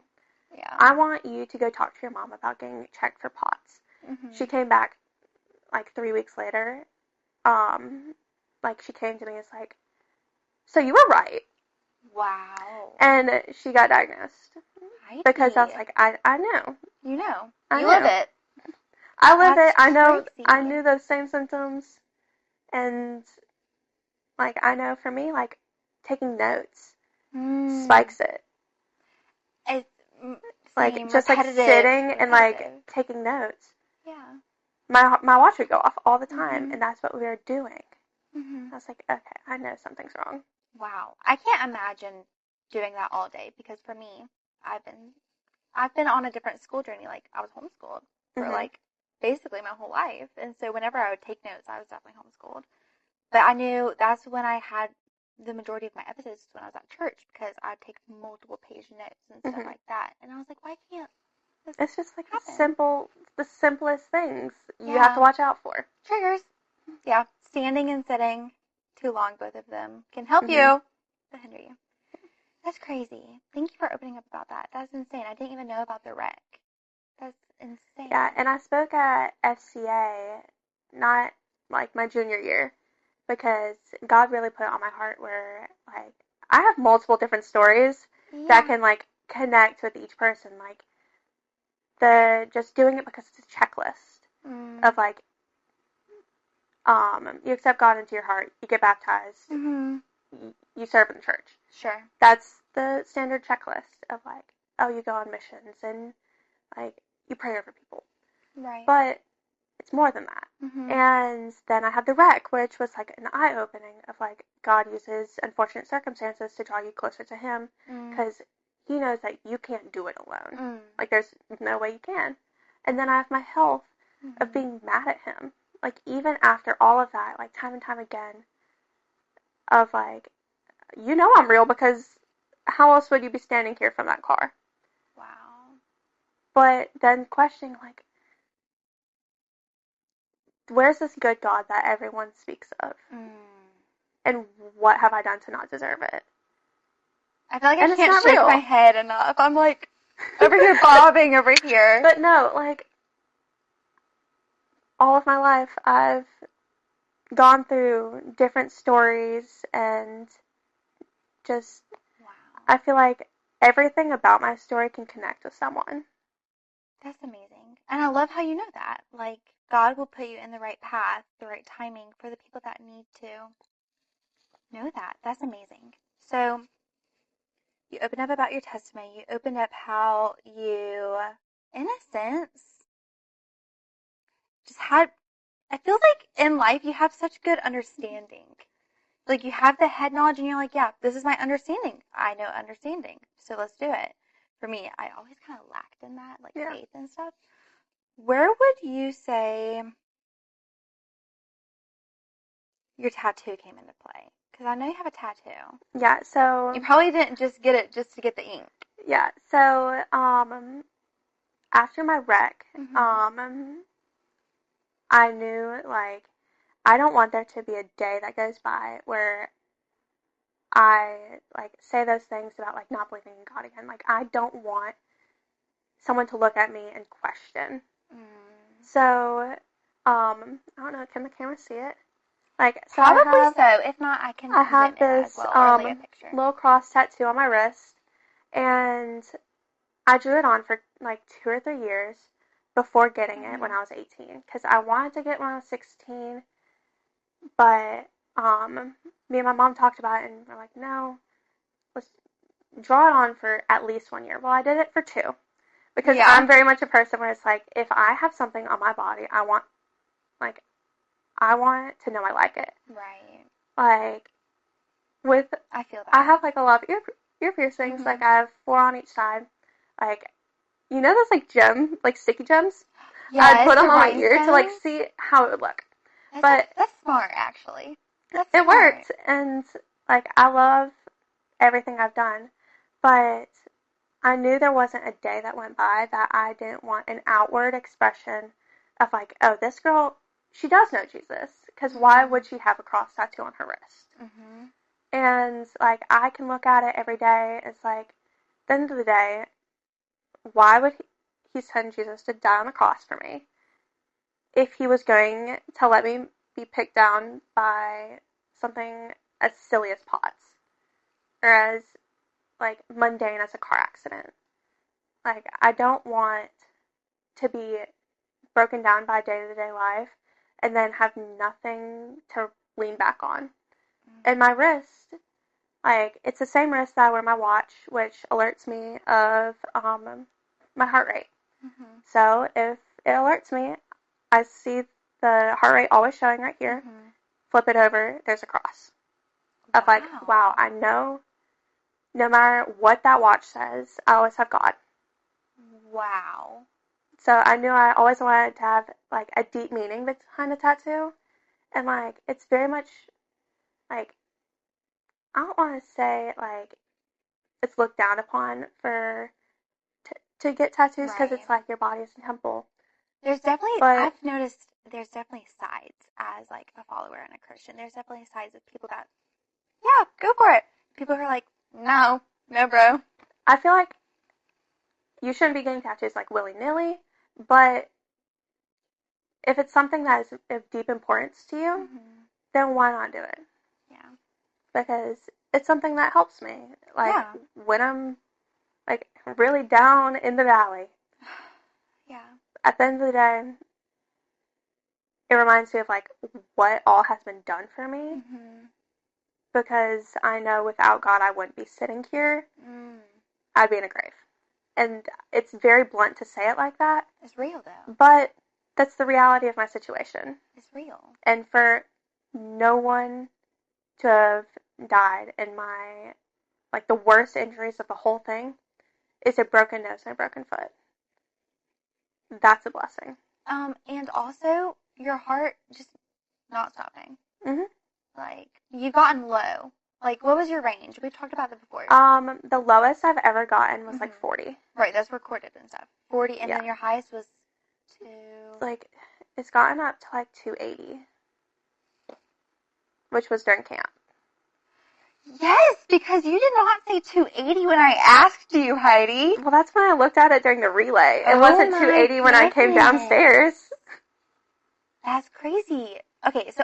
Yeah. I want you to go talk to your mom about getting checked for POTS. Mm-hmm. She came back, like, 3 weeks later. Like, she came to me and was like, so you were right. Wow. And she got diagnosed. Hydie. Because I was like, I know. You know. I You know. live it. I live That's it. I know. crazy. I knew those same symptoms. And, like, I know for me, like, taking notes spikes it. It's Like, just, like, sitting and, like, taking notes. Yeah. My watch would go off all the time, Mm-hmm. and that's what we were doing. Mm-hmm. I was like, okay, I know something's wrong. Wow. I can't imagine doing that all day because for me, I've been on a different school journey. Like, I was homeschooled for like basically my whole life. And so whenever I would take notes, I was definitely homeschooled. But I knew that's when I had the majority of my episodes when I was at church because I'd take multiple page notes and stuff like that. And I was like, why can't this It's just like happen? the simplest things you have to watch out for. Triggers. Yeah. Standing and sitting too long, both of them can help you, but hinder you. That's crazy. Thank you for opening up about that. That's insane. I didn't even know about the wreck. That's insane. Yeah, and I spoke at FCA, not like my junior year, because God really put it on my heart where, like, I have multiple different stories that can, like, connect with each person. Like, just doing it because it's a checklist of, like, you accept God into your heart, you get baptized, you serve in the church. Sure. That's the standard checklist of, like, oh, you go on missions and, like, you pray over people. Right. But it's more than that. And then I had the wreck, which was, like, an eye-opening of, like, God uses unfortunate circumstances to draw you closer to him because he knows that you can't do it alone. Like, there's no way you can. And then I have my health of being mad at him. Like, even after all of that, like, time and time again, of, like, you know I'm real because how else would you be standing here from that car? Wow. But then questioning, like, where's this good God that everyone speaks of? And what have I done to not deserve it? I feel like I can't shake my head enough. I'm, like, over here bobbing over here. But no, like, all of my life, I've gone through different stories and just, I feel like everything about my story can connect with someone. That's amazing. And I love how you know that. Like, God will put you in the right path, the right timing for the people that need to know that. That's amazing. So, you opened up about your testimony. You opened up how you, in a sense, just had, I feel like in life you have such good understanding. Like, you have the head knowledge and you're like, yeah, this is my understanding. I know understanding. So let's do it. For me, I always kind of lacked in that, like faith and stuff. Where would you say your tattoo came into play? Because I know you have a tattoo. Yeah, so... You probably didn't just get it just to get the ink. Yeah, so, after my wreck, I knew, like, I don't want there to be a day that goes by where I, like, say those things about, like, not believing in God again. Like, I don't want someone to look at me and question. So, I don't know, can the camera see it? Like, so Probably so. If not, I can I have zoom in this as well, or lay a picture. little cross tattoo on my wrist, and I drew it on for like 2 or 3 years before getting it when I was 18, because I wanted to get it when I was 16, but me and my mom talked about it, and we're like, no, let's draw it on for at least 1 year. Well, I did it for 2, because I'm very much a person where it's like, if I have something on my body, I want to know I like it. Right. Like, I feel that. I have, like, a lot of ear piercings. Like, I have 4 on each side. Like, you know those, like, sticky gems? Yes, I'd put them on my rhinestones. ear to, like, see how it would look. That's smart, actually. It worked, and, like, I love everything I've done, but I knew there wasn't a day that went by that I didn't want an outward expression of, like, oh, this girl, she does know Jesus, because why would she have a cross tattoo on her wrist? And, like, I can look at it every day. It's like, at the end of the day, why would he send Jesus to die on the cross for me if he was going to let me be picked down by something as silly as pots, or as, like, mundane as a car accident? Like, I don't want to be broken down by day-to-day life and then have nothing to lean back on. And my wrist, like, it's the same wrist that I wear my watch, which alerts me of my heart rate. So if it alerts me, I see the heart rate always showing right here. Flip it over, there's a cross. Of, like, wow, I know no matter what that watch says, I always have God. Wow. So I knew I always wanted to have, like, a deep meaning behind a tattoo. And, like, it's very much, like, I don't want to say, like, it's looked down upon to get tattoos, because it's like your body is a temple. There's definitely, I've noticed there's definitely sides as, like, a follower and a Christian. There's definitely sides of people that, yeah, go for it. People who are like, no, bro. I feel like you shouldn't be getting tattoos, like, willy-nilly, but if it's something that is of deep importance to you, then why not do it? Yeah. Because it's something that helps me. Like, when I'm, like, really down in the valley. Yeah. At the end of the day, it reminds me of, like, what all has been done for me. Because I know without God, I wouldn't be sitting here. I'd be in a grave. And it's very blunt to say it like that. It's real, though. But that's the reality of my situation. It's real. And for no one to have died in my, like, the worst injuries of the whole thing is a broken nose and a broken foot. That's a blessing. And also, your heart just not stopping. Like, you've gotten low. Like, what was your range? We've talked about that before. The lowest I've ever gotten was, like, 40. Right, that's recorded and stuff. 40, and then your highest was 2... Like, it's gotten up to, like, 280. Which was during camp. Yes, because you did not say 280 when I asked you, Heidi. Well, that's when I looked at it during the relay. It wasn't 280 when I came downstairs. That's crazy. Okay, so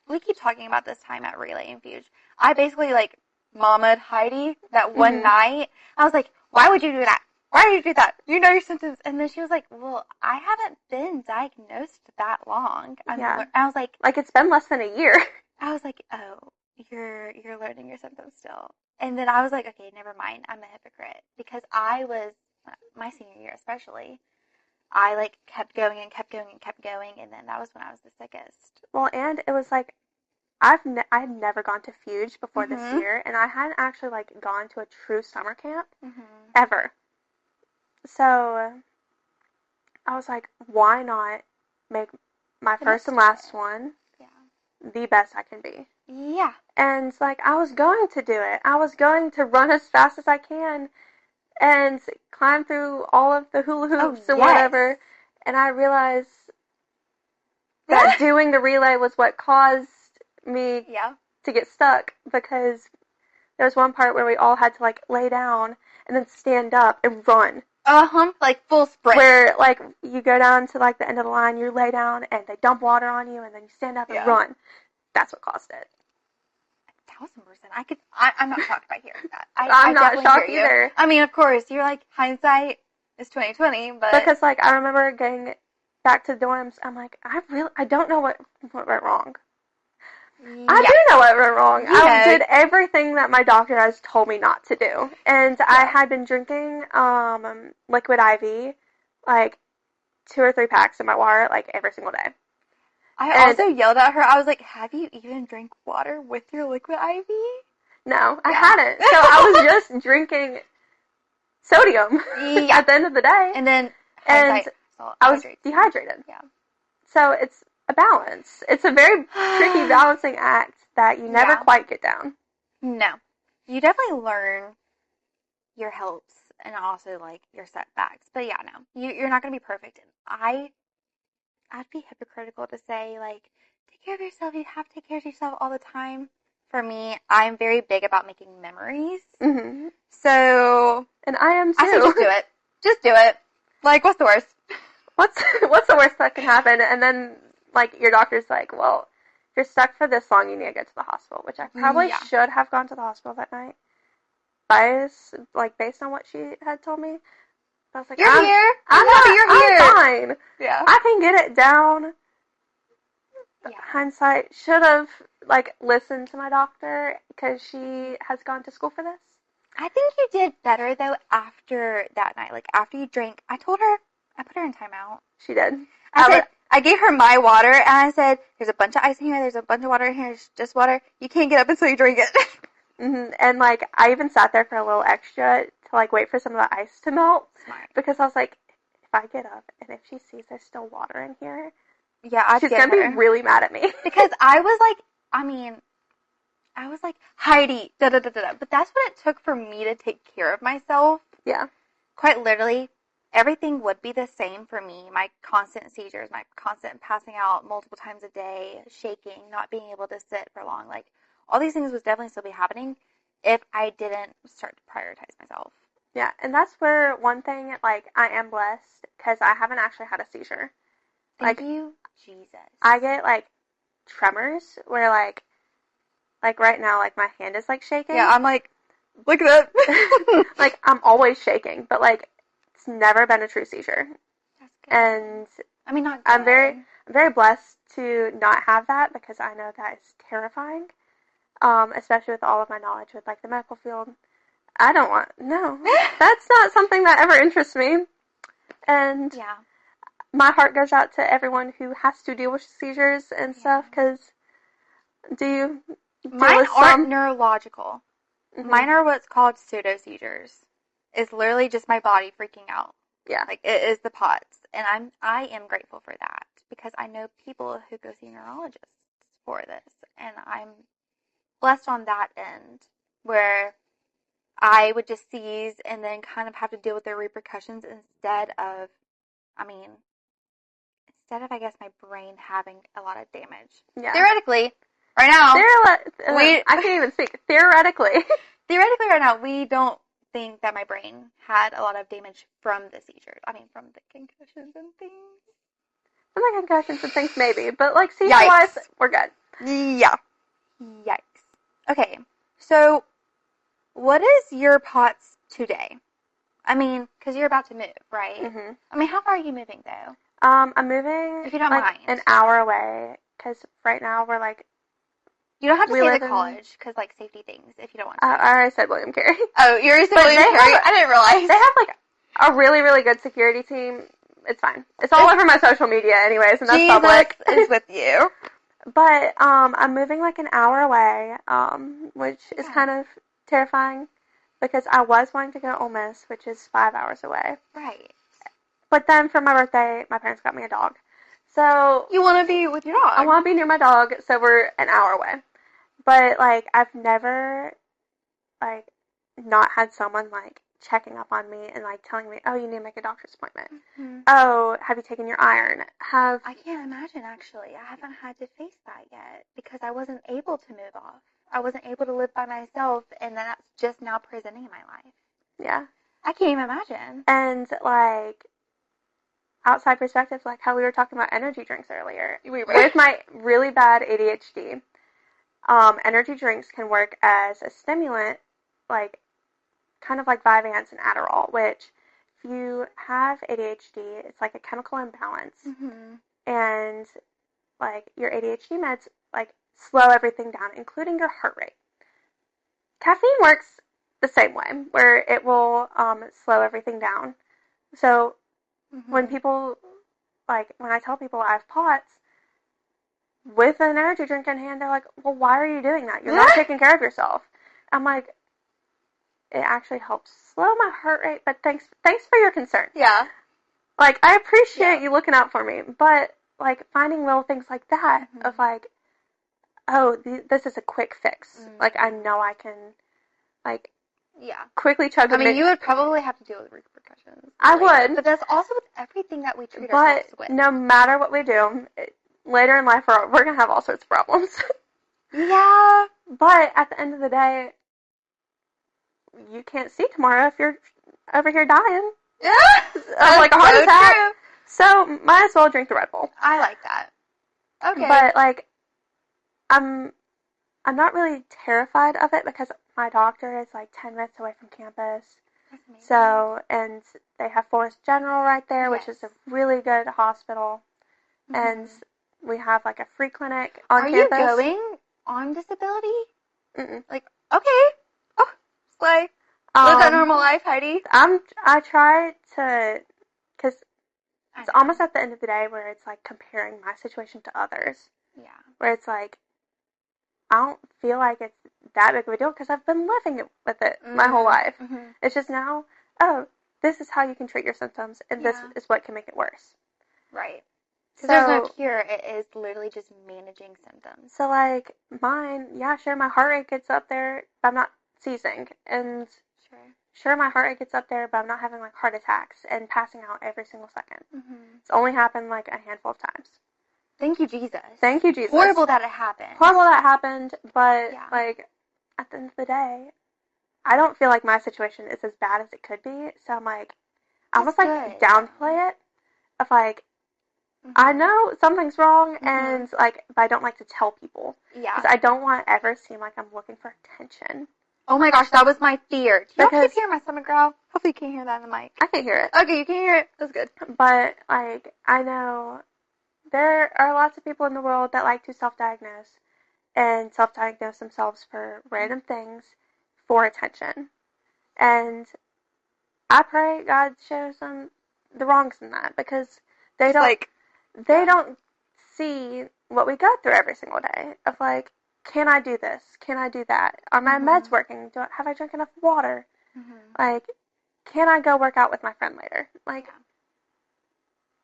we keep talking about this time at Relay and Fuge. I basically, like, mamaed Heidi that one night. I was like, why would you do that? Why would you do that? You know your symptoms. And then she was like, well, I haven't been diagnosed that long. I was like, it's been less than a year. I was like, oh, you're learning your symptoms still. And then I was like, okay, never mind. I'm a hypocrite. Because I was, my senior year especially, I, like, kept going and kept going and kept going. And then that was when I was the sickest. Well, and it was like, I had never gone to Fuge before this year. And I hadn't actually, like, gone to a true summer camp ever. So I was like, why not make my first and last one the best I can be? Yeah. And, like, I was going to do it. I was going to run as fast as I can. and climb through all of the hula hoops and yes. whatever. And I realized that doing the relay was what caused me to get stuck, because there was one part where we all had to, like, lay down and then stand up and run. Like full sprint. Where, like, you go down to, like, the end of the line, you lay down, and they dump water on you, and then you stand up and run. That's what caused it. 1,000%. I'm not shocked by hearing that. I'm not shocked either. I mean, of course, you're like, hindsight is 2020, but... Because, like, I remember getting back to the dorms, I'm like, I don't know what went wrong. Yeah. I do know what went wrong. I did everything that my doctor has told me not to do. And I had been drinking liquid IV, like, 2 or 3 packs of my water, like, every single day. I also yelled at her. I was like, have you even drank water with your liquid IV? No, I hadn't. So I was just drinking sodium at the end of the day. And then I was dehydrated. Yeah. So it's a balance. It's a very tricky balancing act that you never quite get down. No. You definitely learn your helps and also, like, your setbacks. But yeah, no. You're not going to be perfect. And I'd be hypocritical to say, like, take care of yourself. You have to take care of yourself all the time. For me, I'm very big about making memories. Mm-hmm. So... And I am, too. I say just do it. Just do it. Like, what's the worst? What's the worst that can happen? And then, like, your doctor's like, well, if you're stuck for this long, you need to go to the hospital, which I probably should have gone to the hospital that night. Based on what she had told me. I was like, you're here. I'm fine. Yeah. I can get it down. Yeah. Hindsight, should have, like, listened to my doctor, because she has gone to school for this. I think you did better, though, after that night. Like, after you drank, I put her in timeout. She did. I gave her my water, and I said, there's a bunch of ice in here, there's a bunch of water in here, it's just water. You can't get up until you drink it. Mm-hmm. And, like, I even sat there for a little extra to, like, wait for some of the ice to melt. Smart. Because I was like, if I get up and if she sees there's still water in here, she's going to be really mad at me. Because I was like, Hydie, da-da-da-da-da. But that's what it took for me to take care of myself. Yeah. Quite literally, everything would be the same for me. My constant seizures, my constant passing out multiple times a day, shaking, not being able to sit for long. Like, all these things would definitely still be happening if I didn't start to prioritize myself. Yeah, and that's where one thing, like, I am blessed, because I haven't actually had a seizure. Thank you, Jesus. I get, like, tremors where, like right now, like, my hand is, like, shaking. Yeah, I'm like, look at that. Like, I'm always shaking, but, like, it's never been a true seizure. That's good. And I mean, not good. I'm very blessed to not have that, because I know that is terrifying. Especially with all of my knowledge with, like, the medical field. That's not something that ever interests me. And my heart goes out to everyone who has to deal with seizures and stuff, because mine aren't neurological. Mm-hmm. Mine are what's called pseudo-seizures. It's literally just my body freaking out. Yeah. Like, it is the POTS. And I am grateful for that, because I know people who go see neurologists for this. And I'm blessed on that end, where I would just seize and then kind of have to deal with the repercussions instead of, I guess, my brain having a lot of damage. Yeah. Theoretically, right now, I can't even speak. Theoretically right now, we don't think that my brain had a lot of damage from the seizures. From the concussions and things. From the concussions and things, maybe. But, like, seizure-wise, we're good. Yeah. Yikes. Okay, so what is your POTS today? Because you're about to move, right? Mm-hmm. How far are you moving, though? I'm moving, if you don't mind, an hour away, because right now we're, like... You don't have to say the college, because, like, safety things, if you don't want to. I already said William Carey. Oh, you already said William Carey? I didn't realize. They have, like, a really, really good security team. It's fine. It's all over my social media anyways, and that's public. Jesus is with you. But, I'm moving, like, an hour away, which is kind of terrifying, because I was wanting to go to Ole Miss, which is 5 hours away. Right. But then for my birthday, my parents got me a dog. So... You want to be with your dog. I want to be near my dog, so we're an hour away. But, like, I've never, like, not had someone, like, checking up on me and, like, telling me, oh, you need to make a doctor's appointment. Mm-hmm. Oh, have you taken your iron? I can't imagine, actually. I haven't had to face that yet because I wasn't able to move off. I wasn't able to live by myself, and that's just now presenting in my life. Yeah. I can't even imagine. And, like, outside perspectives, like how we were talking about energy drinks earlier. We were. With my really bad ADHD, energy drinks can work as a stimulant, like, kind of like Vyvanse and Adderall, which, if you have ADHD, it's like a chemical imbalance. Mm-hmm. And, like, your ADHD meds, like, slow everything down, including your heart rate. Caffeine works the same way, where it will slow everything down. So when people, like, when I tell people I have POTS, with an energy drink in hand, they're like, well, why are you doing that? You're not taking care of yourself. I'm like, it actually helps slow my heart rate, but thanks for your concern. Yeah. Like, I appreciate you looking out for me, but, like, finding little things like that of, like, oh, this is a quick fix. Like, I know I can, like, quickly chug you would probably have to deal with repercussions. I would. But that's also with everything that we treat ourselves with. But no matter what we do, later in life, we're going to have all sorts of problems. Yeah. But at the end of the day, you can't see tomorrow if you're over here dying. Yeah. Of, like, a heart attack. True. So, might as well drink the Red Bull. I like that. Okay. But, like, I'm not really terrified of it because my doctor is, like, 10 minutes away from campus. That's amazing. So, and they have Forest General right there, which is a really good hospital. And we have, like, a free clinic on campus. Are you going on disability? Mm-mm. Like, okay. Oh, slay. Live that normal life, Hydie. I try to, because it's almost at the end of the day where it's, like, comparing my situation to others. Yeah. Where it's, like, I don't feel like it's that big of a deal because I've been living with it my whole life. Mm-hmm. It's just now, oh, this is how you can treat your symptoms, and this is what can make it worse. Right. Because there's no cure. It is literally just managing symptoms. So, like, mine, sure, my heart rate gets up there, but I'm not seizing. And sure, my heart rate gets up there, but I'm not having, like, heart attacks and passing out every single second. Mm-hmm. It's only happened, like, a handful of times. Thank you, Jesus. Thank you, Jesus. Horrible that it happened. Horrible that happened, but, like, at the end of the day, I don't feel like my situation is as bad as it could be, so I'm, like, I almost, like, downplay it of, like, I know something's wrong, and, like, but I don't like to tell people. Yeah. Because I don't want to ever seem like I'm looking for attention. Oh my gosh, that was my fear. Do you keep hearing my stomach growl? Hopefully you can't hear that in the mic. I can't hear it. Okay, you can't hear it. That's good. But, like, I know there are lots of people in the world that like to self-diagnose and self-diagnose themselves for random things for attention. And I pray God shows them the wrongs in that because they don't see what we go through every single day of, like, can I do this? Can I do that? Are my meds working? Have I drank enough water? Like, can I go work out with my friend later? Like,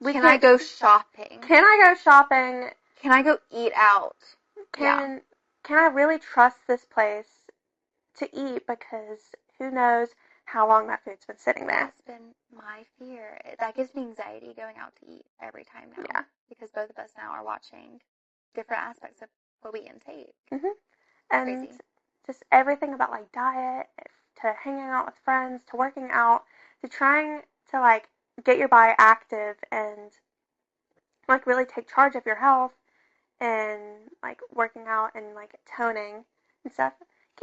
can I go shopping? Can I go shopping? Can I go eat out? Can I really trust this place to eat because who knows how long that food's been sitting there? That's been my fear. That gives me anxiety going out to eat every time now. Yeah. Because both of us now are watching different aspects of what we intake. Mm-hmm. And just everything about, like, diet, to hanging out with friends, to working out, to trying to, like, get your body active and, like, really take charge of your health and, like, working out and, like, toning and stuff.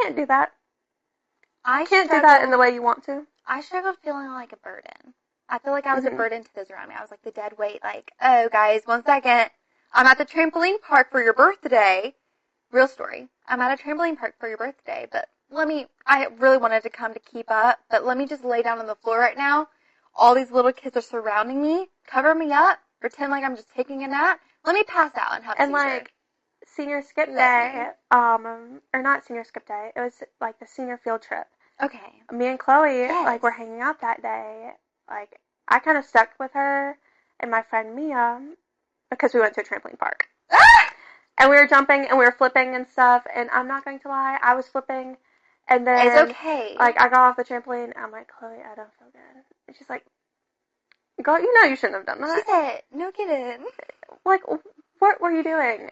Can't do that. I can't do that in the way you want to. I struggled feeling like a burden. I feel like I was a burden to those around me. I was like the dead weight, like, oh, guys, 1 second. I'm at the trampoline park for your birthday. Real story. I'm at a trampoline park for your birthday, but I really wanted to come to keep up, but let me just lay down on the floor right now. All these little kids are surrounding me. Cover me up. Pretend like I'm just taking a nap. Let me pass out and have a seizure. Like, senior skip day, or not senior skip day, it was, like, the senior field trip. Okay. Me and Chloe, like, were hanging out that day. Like, I kind of stuck with her and my friend Mia because we went to a trampoline park. And we were jumping and we were flipping and stuff, and I'm not going to lie, I was flipping And then, it's okay. like, I got off the trampoline, I'm like, Chloe, I don't feel good. And she's like, girl, you know you shouldn't have done that. She said, no kidding. Like, what were you doing?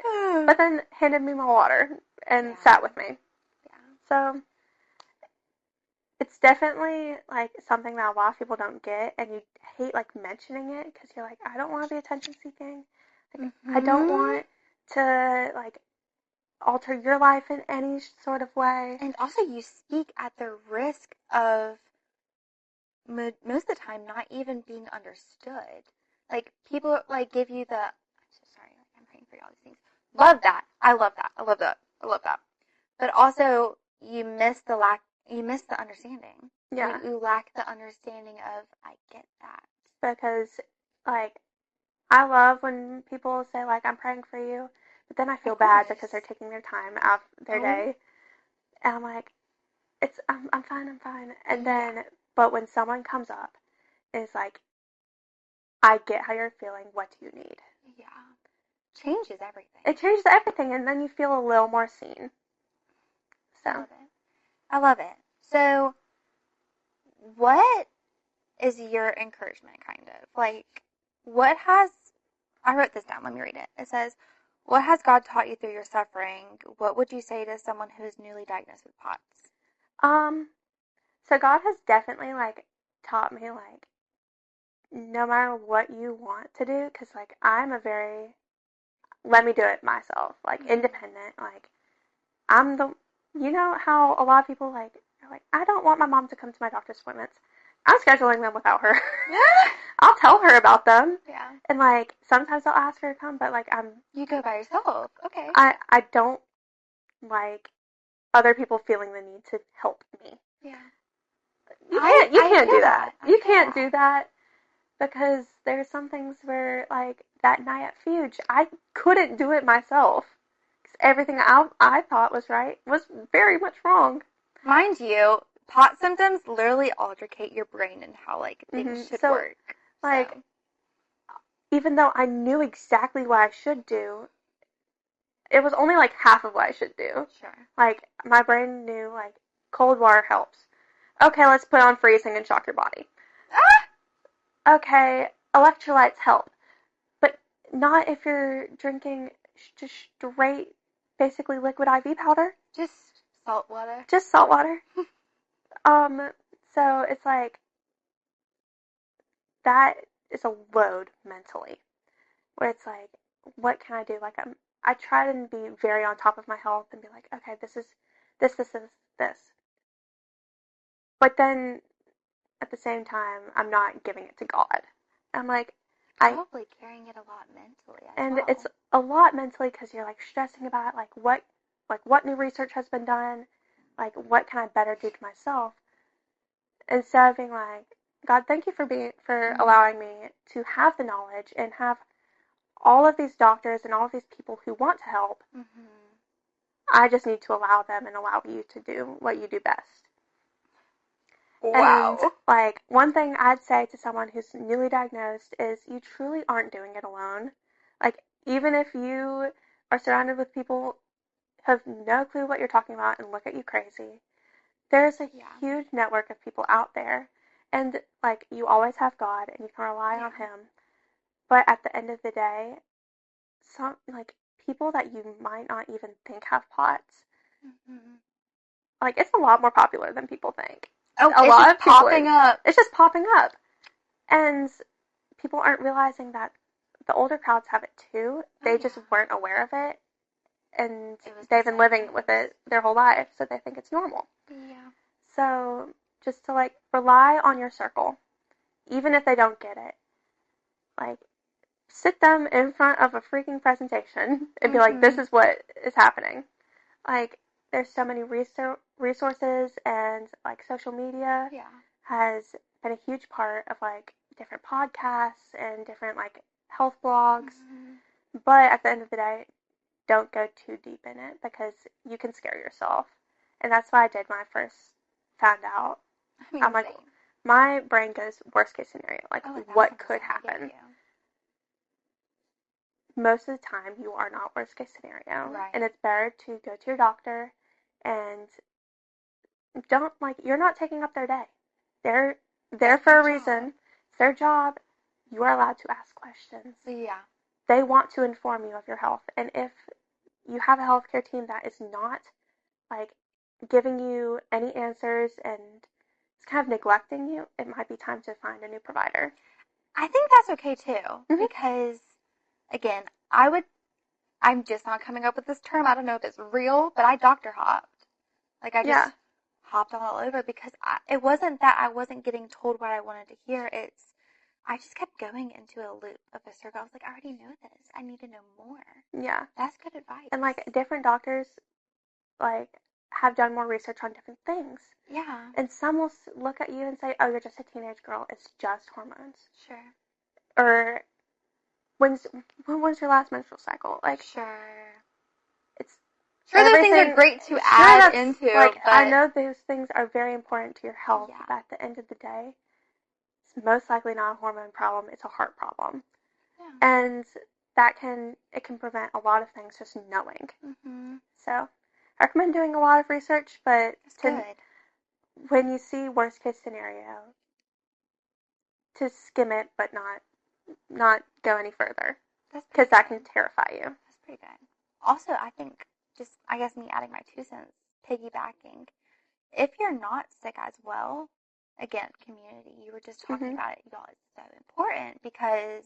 But then handed me my water and sat with me. Yeah. So, it's definitely, like, something that a lot of people don't get, and you hate, like, mentioning it, because you're like, I don't want to be attention-seeking. Like, I don't want to, like, alter your life in any sort of way. And also, you speak at the risk of, most of the time, not even being understood. Like, people, like, give you the, I'm so sorry, like, I'm praying for you, all these things. Love that. I love that. I love that. I love that. But also, you miss the understanding. Yeah. You lack the understanding of, I get that. Because, like, I love when people say, like, I'm praying for you, but then I feel bad because they're taking their time out of their day. And I'm like, I'm fine. And then, but when someone comes up, it's like, I get how you're feeling. What do you need? Yeah. Changes everything. It changes everything, and then you feel a little more seen. So. I love it. So, what is your encouragement, kind of? Like, I wrote this down, let me read it. It says, what has God taught you through your suffering? What would you say to someone who is newly diagnosed with POTS? So God has definitely, like, taught me, like, no matter what you want to do, because, like, I'm a very, let me do it myself, like, independent, like, you know how a lot of people, like, are like, I don't want my mom to come to my doctor's appointments. I'm scheduling them without her. I'll tell her about them. Yeah. And, like, sometimes I'll ask her to come, but, like, You go by yourself. Okay. I don't like other people feeling the need to help me. Yeah. You can't do that. You can't do that because there's some things where, like, that night at Fuge, I couldn't do it myself. Everything I thought was right was very much wrong. Mind you, POTS symptoms literally altercate your brain and how, like, things should work. Like, even though I knew exactly what I should do, it was only, like, half of what I should do. Sure. Like, my brain knew, like, cold water helps. Okay, let's put on freezing and shock your body. Okay, electrolytes help. But not if you're drinking just straight, basically liquid IV powder. Just salt water. Just salt water. So it's like, that is a load mentally. Where it's like, what can I do? Like, I try to be very on top of my health and be like, okay, this is this. But then, at the same time, I'm not giving it to God. I'm like, probably carrying it a lot mentally as well. It's a lot mentally because you're, like, stressing about, like, what new research has been done, like, what can I better do to myself, instead of being like, God, thank you for allowing me to have the knowledge and have all of these doctors and all of these people who want to help. I just need to allow them and allow you to do what you do best. Wow. And, like, one thing I'd say to someone who's newly diagnosed is you truly aren't doing it alone. Like, even if you are surrounded with people who have no clue what you're talking about and look at you crazy, there's a huge network of people out there. And, like, you always have God and you can rely on Him. But at the end of the day, some, like, people that you might not even think have POTS, like, it's a lot more popular than people think. Oh, a lot of popping up. It's just popping up. And people aren't realizing that the older crowds have it too. They just weren't aware of it. And they've been living with it their whole life, so they think it's normal. Yeah. So just to, like, rely on your circle, even if they don't get it. Like, sit them in front of a freaking presentation and be like, this is what is happening. Like, there's so many resources, and, like, social media has been a huge part of, like, different podcasts and different, like, health blogs. But at the end of the day, don't go too deep in it because you can scare yourself. And that's what I did when I first found out. I'm like, my brain goes worst case scenario. Like, what could happen? Most of the time, you are not worst case scenario. Right. And it's better to go to your doctor and don't, like, you're not taking up their day. They're there for a reason. It's their job. You are allowed to ask questions. Yeah. They want to inform you of your health. And if you have a healthcare team that is not, like, giving you any answers and is kind of neglecting you, it might be time to find a new provider. I think that's okay too, because, again, I'm just not coming up with this term. I don't know if it's real, but I doctor hopped. Like, I just hopped all over because it wasn't that I wasn't getting told what I wanted to hear. I just kept going into a loop of a circle. I was like, I already know this. I need to know more. Yeah. That's good advice. And, like, different doctors, like, have done more research on different things. Yeah. And some will look at you and say, oh, you're just a teenage girl. It's just hormones. Sure. Or, when was your last menstrual cycle? Like, sure. It's sure those things are great to add into. Like, but I know those things are very important to your health. Yeah. But at the end of the day, it's most likely not a hormone problem. It's a heart problem. Yeah. And it can prevent a lot of things just knowing. Mm-hmm. So, I recommend doing a lot of research, but good. When you see worst case scenario, to skim it, but not go any further, because that can terrify you. That's pretty good. Also, I think, just, I guess me adding my 2 cents, piggybacking, if you're not sick as well, again, community, you were just talking about it, y'all, it's so important, because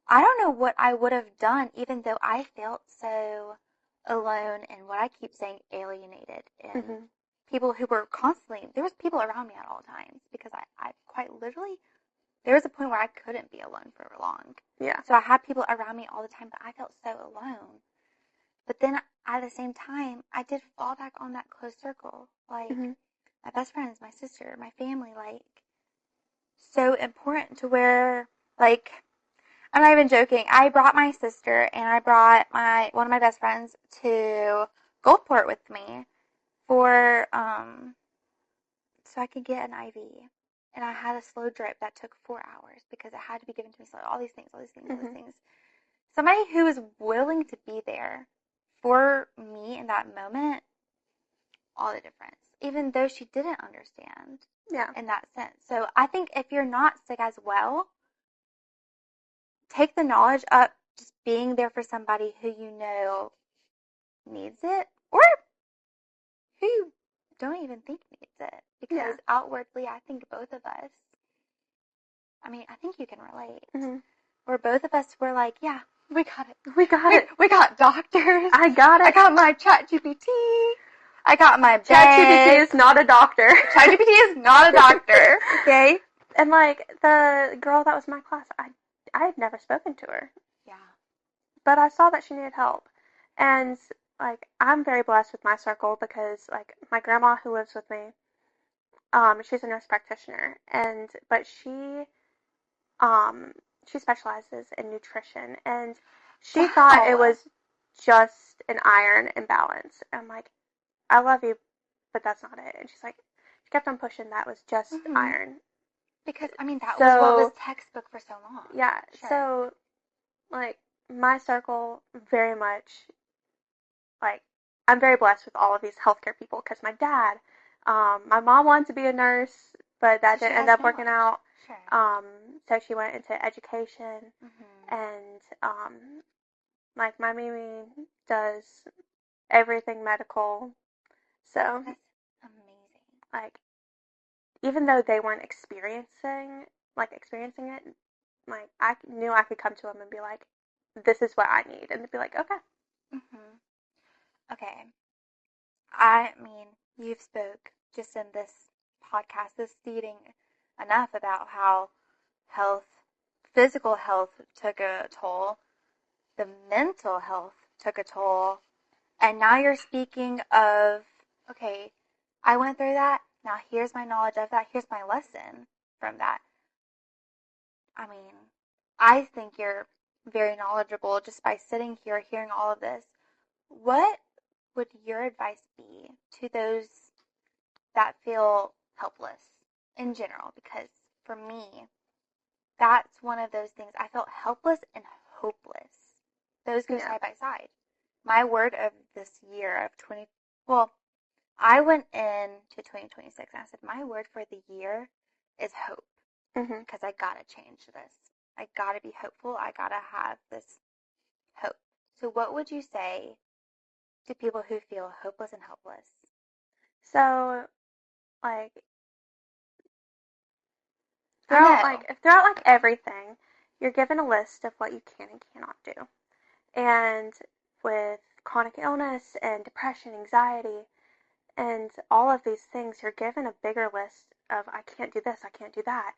I don't know what I would have done, even though I felt so alone and, what I keep saying, alienated, and people who were constantly, there was people around me at all times, because I quite literally, there was a point where I couldn't be alone for long. Yeah. So I had people around me all the time, but I felt so alone. But then at the same time, I did fall back on that close circle. Like, my best friends, my sister, my family, like, so important to where, like, I'm not even joking. I brought my sister and I brought one of my best friends to Gulfport with me for, so I could get an IV. And I had a slow drip that took 4 hours because it had to be given to me slowly. All these things. Somebody who was willing to be there for me in that moment, all the difference. Even though she didn't understand. Yeah. In that sense. So I think if you're not sick as well, take the knowledge up just being there for somebody who you know needs it, or who you don't even think needs it. Because outwardly, I think both of us, I think you can relate. Where both of us were like, yeah, we got it. We got it. We got doctors. I got it. I got my ChatGPT. I got my bed. ChatGPT is not a doctor. ChatGPT is not a doctor. Okay? And, like, the girl that was in my class, I had never spoken to her. Yeah. But I saw that she needed help. And, like, I'm very blessed with my circle because, like, my grandma who lives with me, she's a nurse practitioner. But she specializes in nutrition. And she thought it was just an iron imbalance. And I'm like, I love you, but that's not it. And she's like, she kept on pushing that was just iron. Because, that was what was textbook for so long. Yeah. Sure. So, like, my circle very much, like, I'm very blessed with all of these healthcare people because my dad, my mom wanted to be a nurse, but that didn't end up working out. Sure. So she went into education, and, like, my Mimi does everything medical. So, that's amazing. Like, even though they weren't experiencing it, like, I knew I could come to them and be like, this is what I need. And they'd be like, okay. Okay. You've spoke just in this podcast, this seating, enough about how physical health took a toll, the mental health took a toll, and now you're speaking of, okay, I went through that, now here's my knowledge of that, here's my lesson from that. I think you're very knowledgeable just by sitting here hearing all of this. What would your advice be to those that feel helpless in general? Because for me, that's one of those things. I felt helpless and hopeless. Those go side by side. My word of this year of I went into 2026 and I said, my word for the year is hope. Because I gotta change this. I gotta be hopeful. I gotta have this hope. So what would you say to people who feel hopeless and helpless? So, like, I know. throughout like everything, you're given a list of what you can and cannot do. And with chronic illness and depression, anxiety, and all of these things, you're given a bigger list of I can't do this, I can't do that.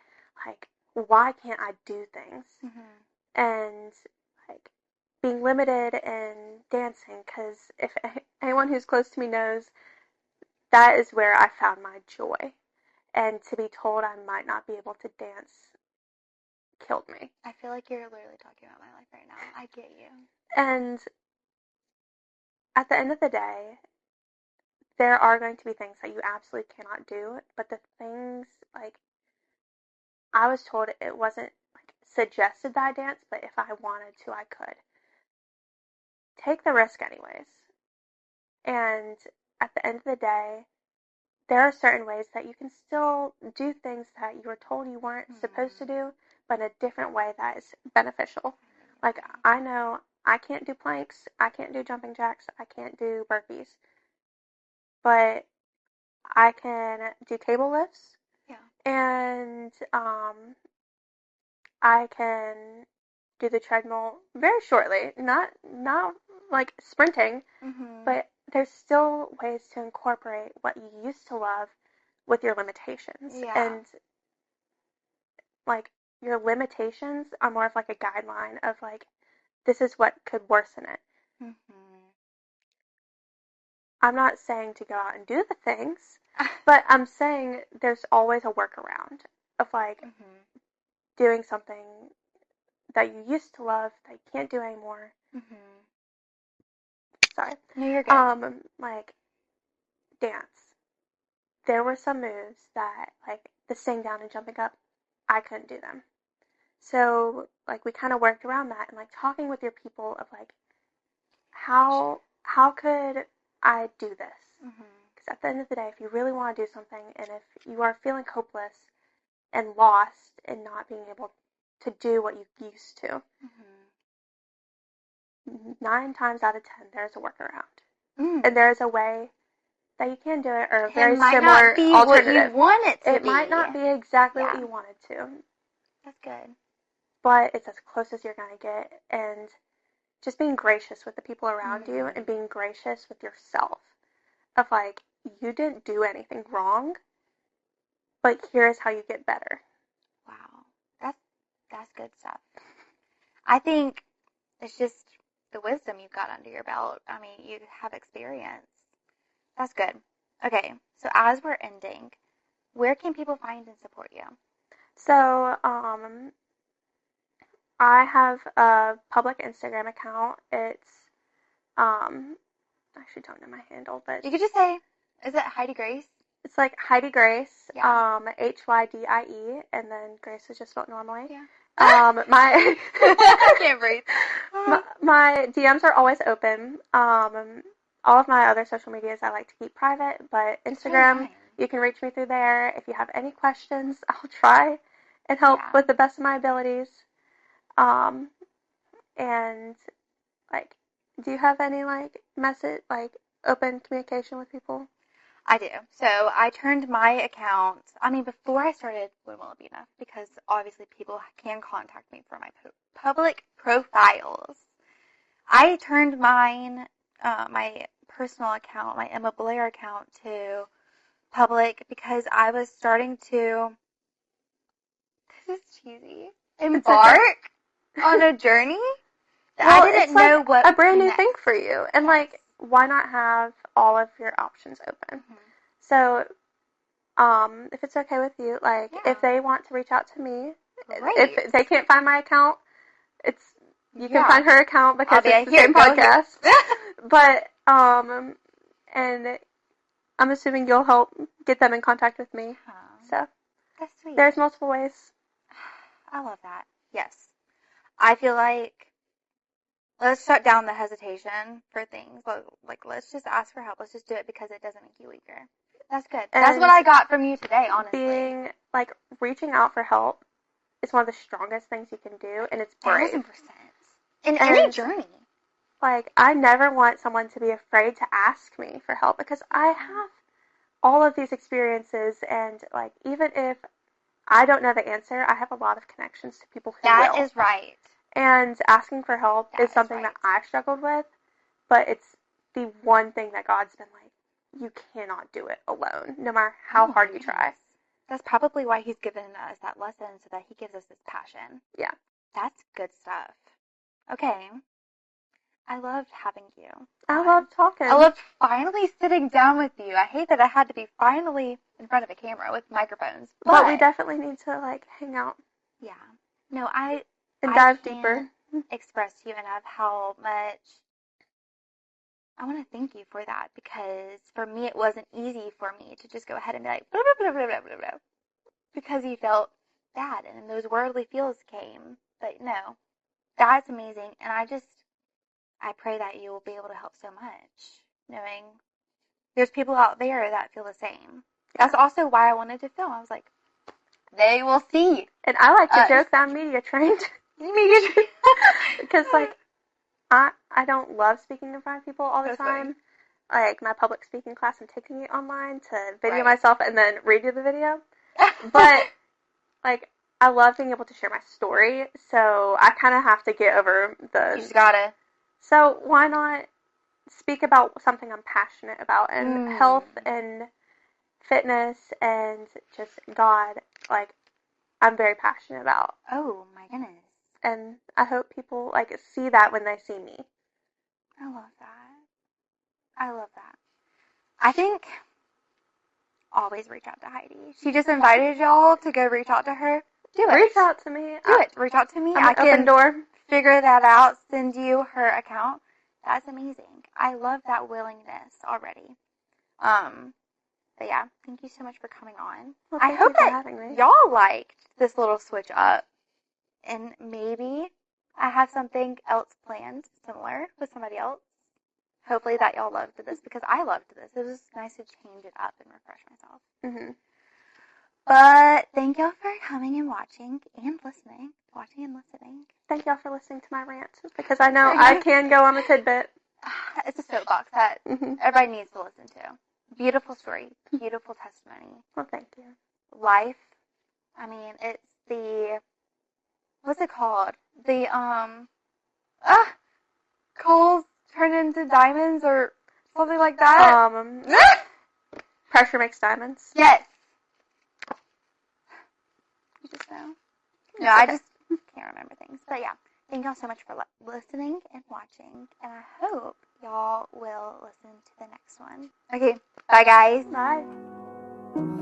Like, why can't I do things? And like being limited in dancing, because if anyone who's close to me knows, that is where I found my joy. And to be told I might not be able to dance killed me. I feel like you're literally talking about my life right now. I get you. And at the end of the day, there are going to be things that you absolutely cannot do, but the things, like, I was told it wasn't, like, suggested that I dance, but if I wanted to, I could. Take the risk anyways. And at the end of the day, there are certain ways that you can still do things that you were told you weren't supposed to do, but in a different way that is beneficial. Like, I know I can't do planks, I can't do jumping jacks, I can't do burpees, but I can do table lifts. Yeah. And I can do the treadmill very shortly, not like sprinting, but there's still ways to incorporate what you used to love with your limitations. Yeah. And like your limitations are more of like a guideline of like this is what could worsen it. I'm not saying to go out and do the things, but I'm saying there's always a workaround of like doing something that you used to love that you can't do anymore. Sorry. No, you're good. Like dance. There were some moves that, like the sitting down and jumping up, I couldn't do them. So, like, we kind of worked around that and, like, talking with your people of, like, how could I do this? Because at the end of the day, if you really want to do something and if you are feeling hopeless and lost and not being able to do what you used to, 9 times out of 10, there's a workaround. And there is a way that you can do it, or a very similar alternative. It might not be what you want it to be. It might not be exactly what you wanted to. That's good. But it's as close as you're going to get. And just being gracious with the people around you and being gracious with yourself. Of like, you didn't do anything wrong, but here's how you get better. Wow. That's good stuff. I think it's just the wisdom you've got under your belt. I mean, you have experience. That's good. Okay, so as we're ending, where can people find and support you? So, I have a public Instagram account. It's, I actually don't know my handle, but you could just say, is it Hydie Grace? It's like Hydie Grace, Hydie, and then Grace is just spelled normally. Yeah. My I can't breathe. my DMs are always open. All of my other social medias I like to keep private, but Instagram, you can reach me through there. If you have any questions, I'll try and help with the best of my abilities. And like, do you have any like message, like open communication with people? I do. So I turned my account, before I started When Will It Be Enough, because obviously people can contact me for my public profiles. I turned mine, my personal account, my Emma Blair account, to public because I was starting to, this is cheesy, embark on a journey that I didn't know what a brand new thing for you. And like, why not have all of your options open? So, if it's okay with you, like, if they want to reach out to me, if they can't find my account, you can find her account because it's the same podcast. But, and I'm assuming you'll help get them in contact with me. So, that's sweet. There's multiple ways. I love that. Yes. I feel like let's shut down the hesitation for things. Like, let's just ask for help. Let's just do it because it doesn't make you weaker. That's good. That's what I got from you today, honestly. Reaching out for help is one of the strongest things you can do, and it's brave. 1,000%. In any journey. Like, I never want someone to be afraid to ask me for help because I have all of these experiences, and, like, even if I don't know the answer, I have a lot of connections to people who will. That is right. And asking for help is something that I've struggled with, but it's the one thing that God's been like, you cannot do it alone, no matter how hard you try. That's probably why he's given us that lesson, so that he gives us this passion. Yeah. That's good stuff. Okay. I loved having you. I love talking. I loved finally sitting down with you. I hate that I had to be finally in front of a camera with microphones. But we definitely need to, like, hang out. Yeah. No, I dive deeper. Express to you enough how much I want to thank you for that, because for me it wasn't easy for me to just go ahead and be like blah, blah, blah, blah, blah, blah, because you felt bad and those worldly feels came. But no, that's amazing, and I pray that you will be able to help so much, knowing there's people out there that feel the same. That's also why I wanted to film. I was like, they will see. And I like to joke that I'm media trained. Because, like, I don't love speaking in front of people all the time. Like, my public speaking class, I'm taking it online to video myself and then redo the video. But, like, I love being able to share my story, so I kind of have to get over the... You just gotta. So why not speak about something I'm passionate about, and health and fitness and just God, like, I'm very passionate about. Oh, my goodness. And I hope people, like, see that when they see me. I love that. I love that. I think always reach out to Hydie. She just invited y'all to go reach out to her. Do it. Reach out to me. Do it. Reach out to me. I can open door. Figure that out. Send you her account. That's amazing. I love that willingness already. But yeah, thank you so much for coming on. Well, I hope that y'all liked this little switch up. And maybe I have something else planned similar with somebody else. Hopefully that y'all loved this, because I loved this. It was nice to change it up and refresh myself. Mm-hmm. But thank y'all for coming and watching and listening. Watching and listening. Thank y'all for listening to my rant, because I know I can go on a tidbit. It's a soapbox that everybody needs to listen to. Beautiful story. Beautiful testimony. Well, thank you. Life. I mean, it's the... What's it called? The, coals turn into diamonds or something like that? Pressure makes diamonds. Yes. You just know. No, I just can't remember things. But yeah, thank y'all so much for listening and watching, and I hope y'all will listen to the next one. Okay, bye guys. Bye.